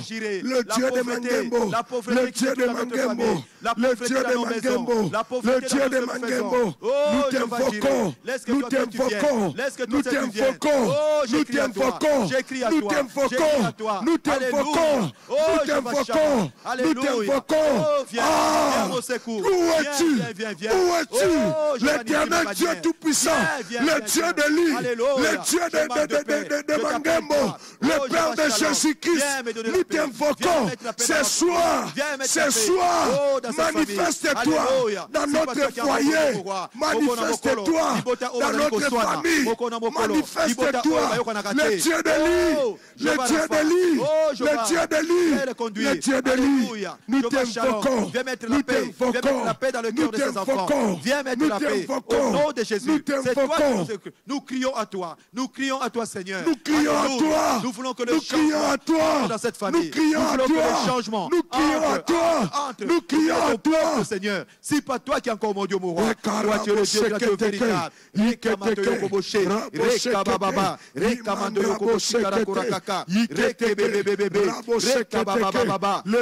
Dieu de Mangembo, le Dieu de Mangembo, le Dieu de Mangembo, le Dieu de Mangembo. Nous t'invoquons, nous t'invoquons, nous t'invoquons, nous t'invoquons, nous t'invoquons, nous t'invoquons, nous t'invoquons, nous t'invoquons. Ah, où es-tu? Où es-tu? L'éternel Dieu Tout-Puissant, le Dieu d'Élie, le Dieu de Mangembo, le Père de Jésus-Christ, nous t'invoquons ce soir, manifeste-toi dans notre foyer, manifeste-toi dans notre famille, manifeste-toi, le Dieu d'Élie, le Dieu d'Élie, le Dieu d'Élie, le Dieu d'Élie, nous t'invoquons, nous t'invoquons, nous t'invoquons, viens mettre la paix au nom de Jésus. C'est toi qui nous crions à toi. Nous crions à toi, Seigneur. Nous crions à toi. Nous voulons que le changement entre dans cette famille. Nous crions à toi. Le changement nous crions à toi. Nous crions à toi, Seigneur. C'est pas toi qui es encore mon Dieu, mon roi. Toi, tu es le Dieu véritable. Le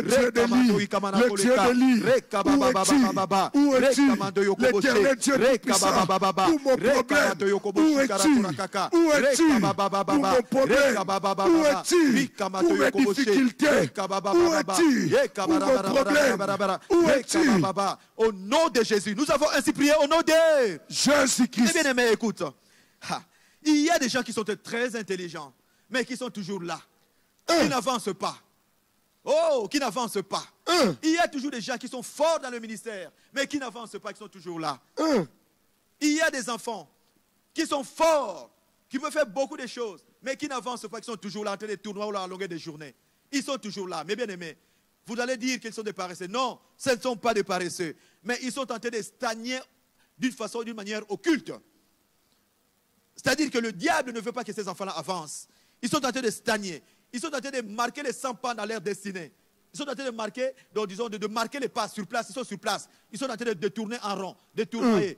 Dieu d'Élie, où es-tu? L'éternel Dieu Tout-Puissant, pour mon problème, où es-tu? Où es-tu? Pour mon problème, où es-tu? Pour mes difficultés, où es-tu? Pour mon problème, où es-tu? Au nom de Jésus, nous avons ainsi prié au nom de Jésus-Christ. Bien aimé, écoute. Il y a des gens qui sont très intelligents, mais qui sont toujours là, qui n'avancent pas. Oh, qui n'avancent pas. Il y a toujours des gens qui sont forts dans le ministère, mais qui n'avancent pas, qui sont toujours là. Il y a des enfants qui sont forts, qui peuvent faire beaucoup de choses, mais qui n'avancent pas, qui sont toujours là en train de tournois ou à la longueur des journées. Ils sont toujours là. Mais bien aimés, vous allez dire qu'ils sont des paresseux. Non, ce ne sont pas des paresseux. Mais ils sont en train de stagner d'une façon, d'une manière occulte. C'est-à-dire que le diable ne veut pas que ces enfants-là avancent. Ils sont en train de stagner. Ils sont en train de marquer les 100 pas dans leur destinée. Ils sont en train de marquer, donc disons, de marquer les pas sur place. Ils sont sur place. Ils sont en train de tourner en rond, de tourner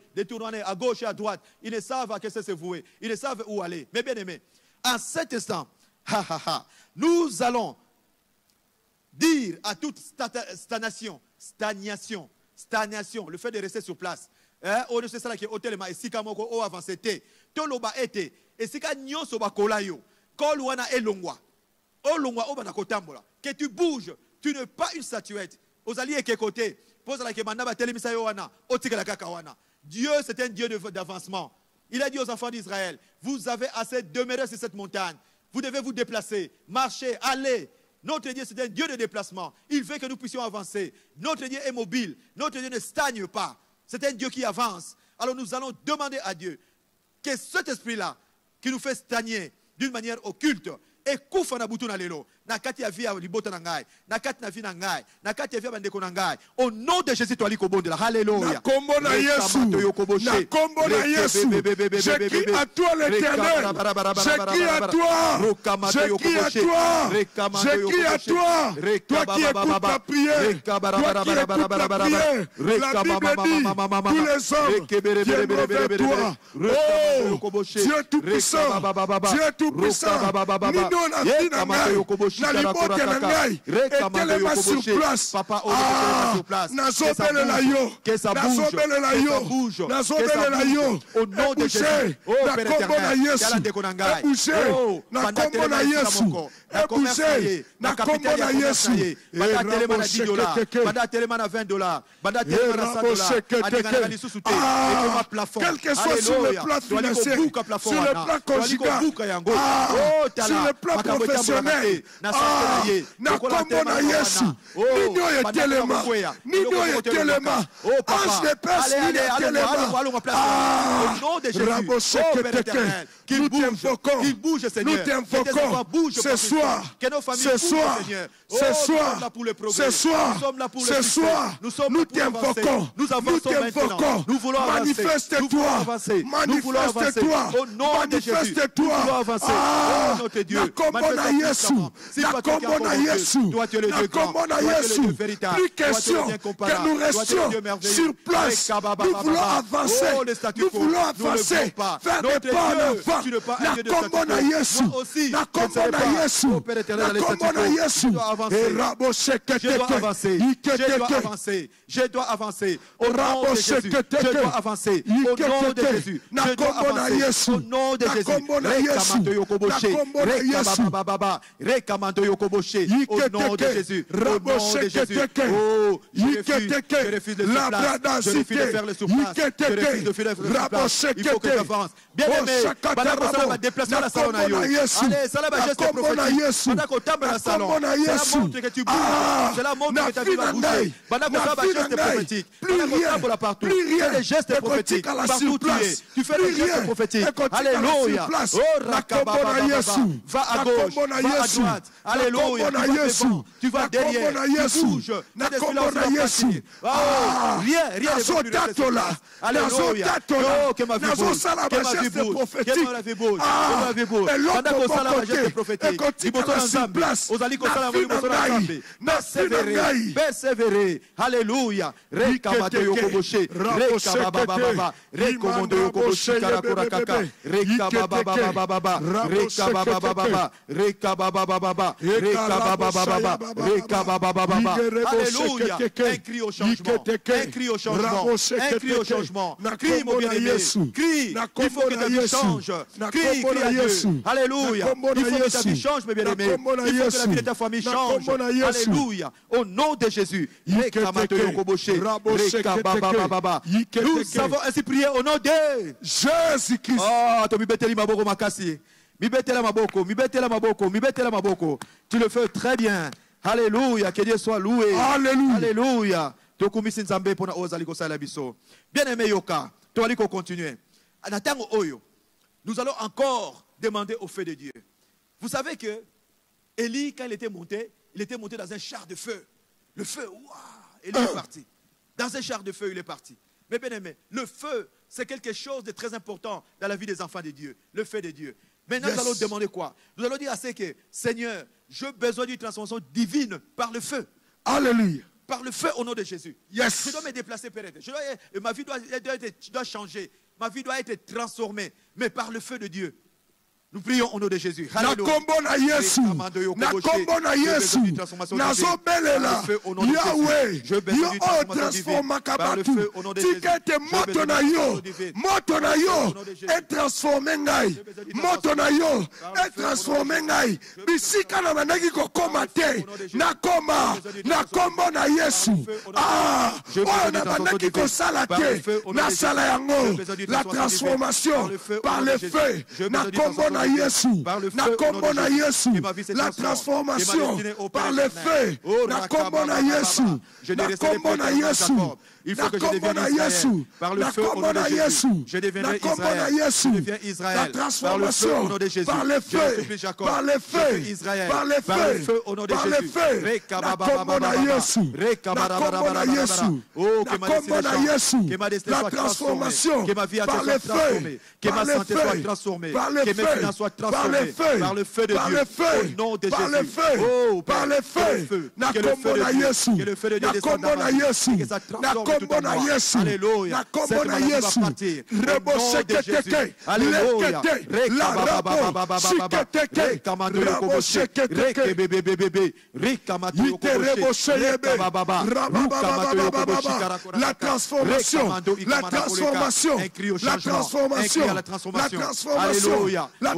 à gauche et à droite. Ils ne savent à quel sens se vouer. Ils ne savent où aller. Mais bien aimé, en cet instant, nous allons dire à toute stagnation, le fait de rester sur place. On ne sait ça qui est hôtel, mais si comme on avance, toloba été, et si quand nyon soba kolayo, kolwana elongwa, olongwa obana kotambola, que tu bouges, tu n'es pas une statuette. Aux alliés qui est côté, pose la kemanda telemisa yowana, otika la kakawana. Dieu c'est un Dieu d'avancement. Il a dit aux enfants d'Israël, vous avez assez demeuré sur cette montagne. Vous devez vous déplacer, marcher, aller. Notre Dieu, c'est un Dieu de déplacement. Il veut que nous puissions avancer. Notre Dieu est mobile. Notre Dieu ne stagne pas. C'est un Dieu qui avance. Alors nous allons demander à Dieu que cet esprit-là, qui nous fait stagner d'une manière occulte, et nakati ya vie ya libota na ngai, nakati na vie na ngai, nakati ya vie ya bandeko na ngai. Au nom de Jésus toi likobondela. Alléluia. Na kombo na Yesu. Na kombo na Yesu. Je crie à toi l'Éternel. Je crie à toi. Je crie à toi. Je crie à toi. Toi qui écoutes ta prière. Toi qui écoutes ta prière. La Bible dit, tous les hommes viendront vers toi. Oh, Dieu tout-puissant. Dieu tout-puissant. Nino na vie na ngai. Na libota na ngai. Etelema sur place. Nazobele la yo. Nazobele la yo. Nazobele la yo. Au nom de Jésus. Na kombo na Yesu. Ebouché. Na kombo na Yesu. Ebouché. Na kombo na Yesu. Banda telema na $10. Banda telema na $20. Banda telema na $100. Adengana lisusu te. Ekoma plafond. Quel que soit sur le plan financier, sur le plan conjugal, sur le plan professionnel, na kombo na Yesu. Nino etelema. Nino etelema. Ange de perse, nino etelema. Au nom de Jésus. Oh Père éternel. Qu'il bouge, Seigneur. Nous t'invoquons ce soir. Ce soir. Ce soir. Ce soir. Ce soir. Nous t'invoquons. Nous t'invoquons. Nous voulons avancer. Manifeste-toi. Manifeste-toi. Au nom de Jésus. Manifeste-toi. Nous voulons avancer. Oh notre Dieu. Nakomona Yesu. Nakomona Yesu. Nakomona Yesu. Plus question que nous restions sur place. Nous voulons avancer. Nous voulons avancer. Faire des pas en avant. Nakomona Yesu. Nakomona Yesu. Nakomona Yesu. Je dois avancer. Je dois avancer. Je dois avancer. Au nom de Jésus. Je dois avancer. Au nom de Jésus. Je dois avancer. Au nom de Jésus. Rekamando yokoboshe. Rekabababa. Rekamando yokoboshe. Au nom de Jésus. Au nom de Jésus. Oh, je refuse le surplace. Je refuse de faire le surplace. Je refuse de faire le surplace. Il faut que j'avance. Bien aimé. Pendant qu'on va déplacer la salon. Allez, ça la geste prophétique. Pendant qu'on tape la salon. C'est la montre que tu bouges. C'est la montre que ta vie va bouger. Pendant qu'on va geste prophétique. Pendant qu'on tape là partout. C'est des gestes prophétiques. Partout tu es. Tu fais des gestes prophétiques. Alléluia. Oh, rakababa. Va à gauche. Va à droite. Alléluia. Tu vas derrière. Tu bouges. Rien ne va plus rester là. Alléluia. Oh, que ma vie bouge. Que ma vie bouge. Que ma vie bouge. Que ma vie bouge. Pendant qu'on s'en la geste prophétique. Il faut qu'on ensemble. Osali qu'on s'en la ensemble. Persévérer. Persévérer. Alléluia. Rekabado yokoboshe. Rekabababa. Rekomondo yokoboshe karakurakaka. Rekabababa. Rekabababa. Rekabababa. Rekabababa. Rekabababa. Alléluia. Un cri au changement. Un cri au changement. Un cri au changement. Crie mon bien-aimé. Crie. Il faut que ta vie change. Crie, crie à Dieu. Alléluia. Il faut que ta vie change, mes bien-aimés. Il faut que la vie de ta famille change. Alléluia. Au nom de Jésus. Nous avons ainsi prié au nom de Jésus-Christ. Oh, tu mibeteli maboko makasi. Mibetela maboko, mibetela maboko, mibetela maboko. Tu le fais très bien. Alléluia. Que Dieu soit loué. Alléluia. Alléluia. Tokumisi nzambe pona ozali kosala biso. Bien-aimé Yoka, tu vas continuer. Natango oyo. Nous allons encore demander au feu de Dieu. Vous savez que Élie, quand il était monté dans un char de feu. Le feu, waouh, Élie est parti. Dans un char de feu, il est parti. Mais bien aimé, le feu, c'est quelque chose de très important dans la vie des enfants de Dieu. Le feu de Dieu. Maintenant, nous allons demander quoi? Nous allons dire à ce que, Seigneur, j'ai besoin d'une transformation divine par le feu. Alléluia. Par le feu au nom de Jésus. Yes. Je dois me déplacer, Père. Ma vie doit changer. Ma vie doit être transformée. Mais par le feu de Dieu. Nous prions au nom de Jésus. Nakombona Yesu. Nakombona Yesu. Nazobelela. Yahweh. Yo transforma kabatu. Tikete moto na yo. Moto na yo. Et transforme ngai. Moto na yo. Et transforme ngai. Bisika na manaki kokoma te. Nakoma. Nakombona Yesu. Oh na manaki kosala te. Nasala yango. La transformation par le feu. Nakombona na Yesu, na kombo na Yesu, la transformation par le feu, na kombo na Yesu, na kombo na Yesu, il faut que je devienne Israël. Par le feu au nom de Jésus, je deviendrai Israël. Je deviens Israël. La transformation au nom de Jésus. Par le feu, par le feu, Israël. Par le feu au nom de Jésus. La kombo na Yesu, la kombo na Yesu, la kombo na Yesu, la transformation par le feu, que ma santé soit transformée, que mes finances soient transformées par le feu de Dieu, au nom de Jésus. Oh, par le feu, que le feu de Dieu descende dans ma vie, que ça transforme tout en moi. Alléluia. Cette maladie va partir. Au nom de Jésus. Alléluia. La transformation, la transformation, la transformation, la transformation, la transformation, la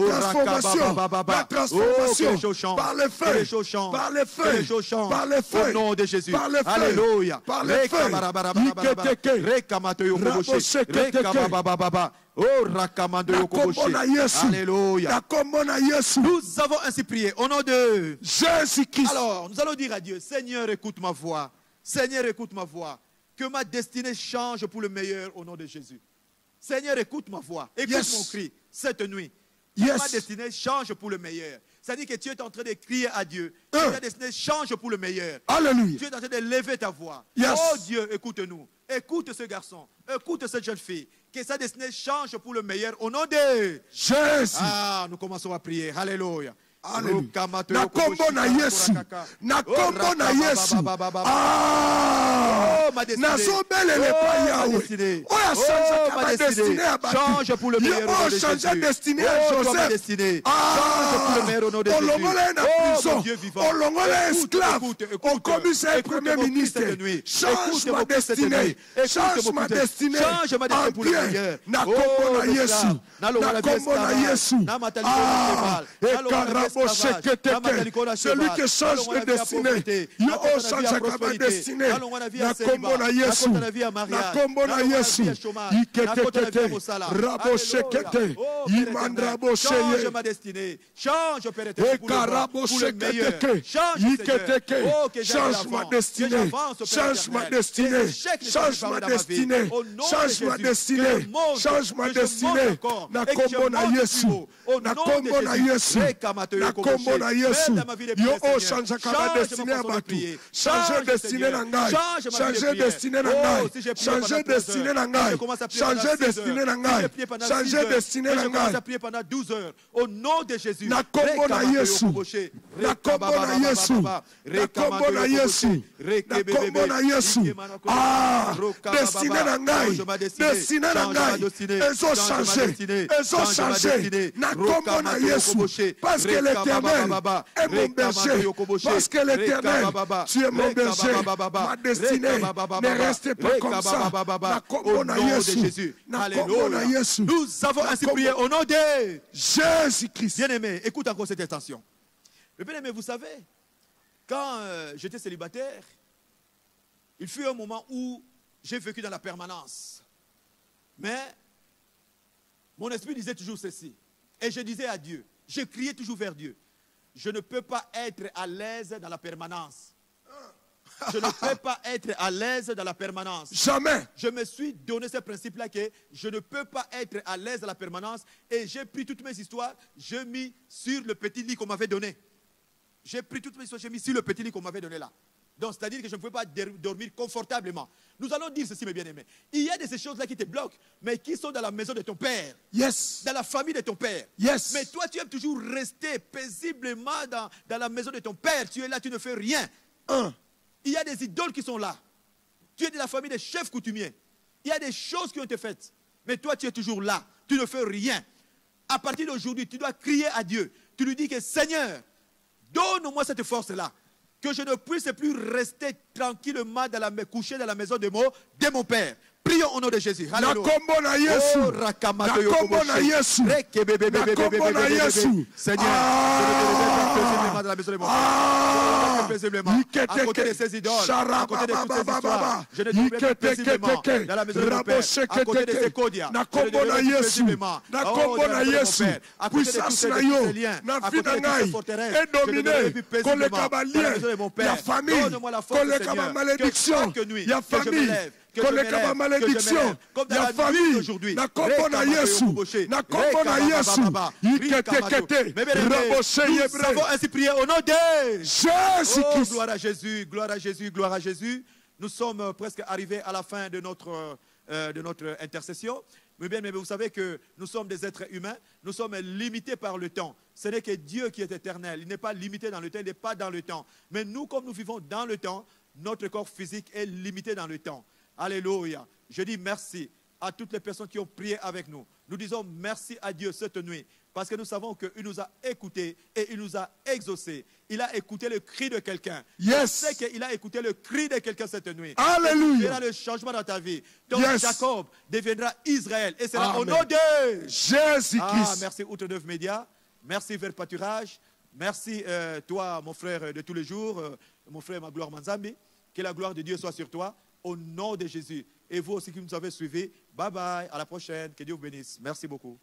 transformation, par le feu, par le feu, par le feu, au nom de Jésus. Alléluia. Par le feu. Alléluia. Nous avons ainsi prié au nom de Jésus-Christ. Alors, nous allons dire à Dieu, Seigneur, écoute ma voix. Seigneur, écoute ma voix. Que ma destinée change pour le meilleur au nom de Jésus. Seigneur, écoute ma voix. Écoute mon cri cette nuit. Que ma destinée change pour le meilleur. C'est-à-dire que tu es en train de crier à Dieu. Que ta destinée change pour le meilleur. Alléluia. Tu es en train de lever ta voix. Oh Dieu, écoute-nous. Écoute ce garçon. Écoute cette jeune fille. Que sa destinée change pour le meilleur au nom de Jésus. Ah, nous commençons à prier. Alléluia. Na kombo na Yesu, na kombo na Yesu. Ah, nazobelele pa Yahweh. Oya change ma destinée à Bati. Change pour le meilleur au nom de Jésus. Change destinée à Joseph. Change pour le meilleur au nom de Jésus. Olongole na prison. Olongole esclave. On commise un premier ministre. Change ma destinée. Change ma destinée. Change ma destinée pour le meilleur. Na kombo na Yesu. Na kombo na Yesu. Ah, celui qui change de destinée, il change ma destinée. Na kombo na Yesu, na kombo na Yesu, change ma destinée, change pour le meilleur, change ma destinée, change ma destinée, change ma destinée, change ma destinée, change ma destinée. Na kombo na Yesu, na kombo na Yesu. Na kombo na Yesu, yo o change ma destinée à Batu, change destinée na ngai, change destinée na ngai, change destinée na ngai, change destinée na ngai, change destinée na ngai. Pendant 12 heures au nom de Jésus. Na kombo na Yesu, na kombo na Yesu, na kombo na Yesu, na kombo na Yesu. Ah, destinée na ngai, destinée na ngai, ezo changer, na kombo na Yesu, parce que l'Éternel est mon berger, parce que l'Éternel, tu es mon berger, ma destinée ne reste pas comme ça. Na kombo na Yesu, na kombo na Yesu. Nous avons ainsi prié au nom de Jésus-Christ. Bien-aimé, écoute encore cette extension. Bien-aimé, vous savez, quand j'étais célibataire, il fut un moment où j'ai vécu dans la permanence. Mais mon esprit disait toujours ceci. Et je disais à Dieu, je criais toujours vers Dieu. Je ne peux pas être à l'aise dans la permanence. Je ne peux pas être à l'aise dans la permanence. Jamais. Je me suis donné ce principe-là que je ne peux pas être à l'aise dans la permanence. Et j'ai pris toutes mes histoires, j'ai mis sur le petit lit qu'on m'avait donné. J'ai pris toutes mes histoires, j'ai mis sur le petit lit qu'on m'avait donné là. Donc, c'est-à-dire que je ne pouvais pas dormir confortablement. Nous allons dire ceci, mes bien-aimés. Il y a de ces choses-là qui te bloquent, mais qui sont dans la maison de ton père. Yes. Dans la famille de ton père. Yes. Mais toi, tu aimes toujours rester paisiblement dans la maison de ton père. Tu es là, tu ne fais rien. Il y a des idoles qui sont là. Tu es de la famille des chefs coutumiers. Il y a des choses qui ont été faites. Mais toi, tu es toujours là. Tu ne fais rien. À partir d'aujourd'hui, tu dois crier à Dieu. Tu lui dis que Seigneur, donne-moi cette force-là. Que je ne puisse plus rester tranquillement couché dans la maison de mon père. Prions au nom de Jésus. Alléluia. Seigneur, je ne te paisiblement dans la maison de mon père. Paisiblement à côté de ces idoles, à côté de toutes ces histoires. Je ne dormirai plus paisiblement dans la maison de mon père. À côté de ces codias, je ne dormirai plus paisiblement. Oh, dans la maison de mon père. À côté de tous ces liens, à côté de toutes ces forteresses, je ne dormirai plus paisiblement dans la maison de mon père. Donne-moi la force, Seigneur, que chaque nuit, que je me lève, que je me lève, comme dans la nuit d'aujourd'hui. Nous avons ainsi prié au nom de Jésus. Oh, gloire à Jésus, gloire à Jésus, gloire à Jésus. Nous sommes presque arrivés à la fin de notre intercession. Mais bien, mais vous savez que nous sommes des êtres humains, nous sommes limités par le temps. Ce n'est que Dieu qui est éternel, il n'est pas limité dans le temps, il n'est pas dans le temps. Mais nous, comme nous vivons dans le temps, notre corps physique est limité dans le temps. Alléluia. Je dis merci à toutes les personnes qui ont prié avec nous. Nous disons merci à Dieu cette nuit, parce que nous savons qu'il nous a écoutés et il nous a exaucés. Il a écouté le cri de quelqu'un. Yes. Je sais qu'il a écouté le cri de quelqu'un cette nuit. Alléluia. Il y aura le changement dans ta vie. Donc Jacob deviendra Israël. Et c'est là au nom de Jésus-Christ. Ah, merci Outre-Neuf Média. Merci Vers Pâturage. Merci toi, mon frère de tous les jours, mon frère Magloire Manzambi. Que la gloire de Dieu soit sur toi. Au nom de Jésus. Et vous aussi qui nous avez suivis. Bye bye. À la prochaine. Que Dieu vous bénisse. Merci beaucoup.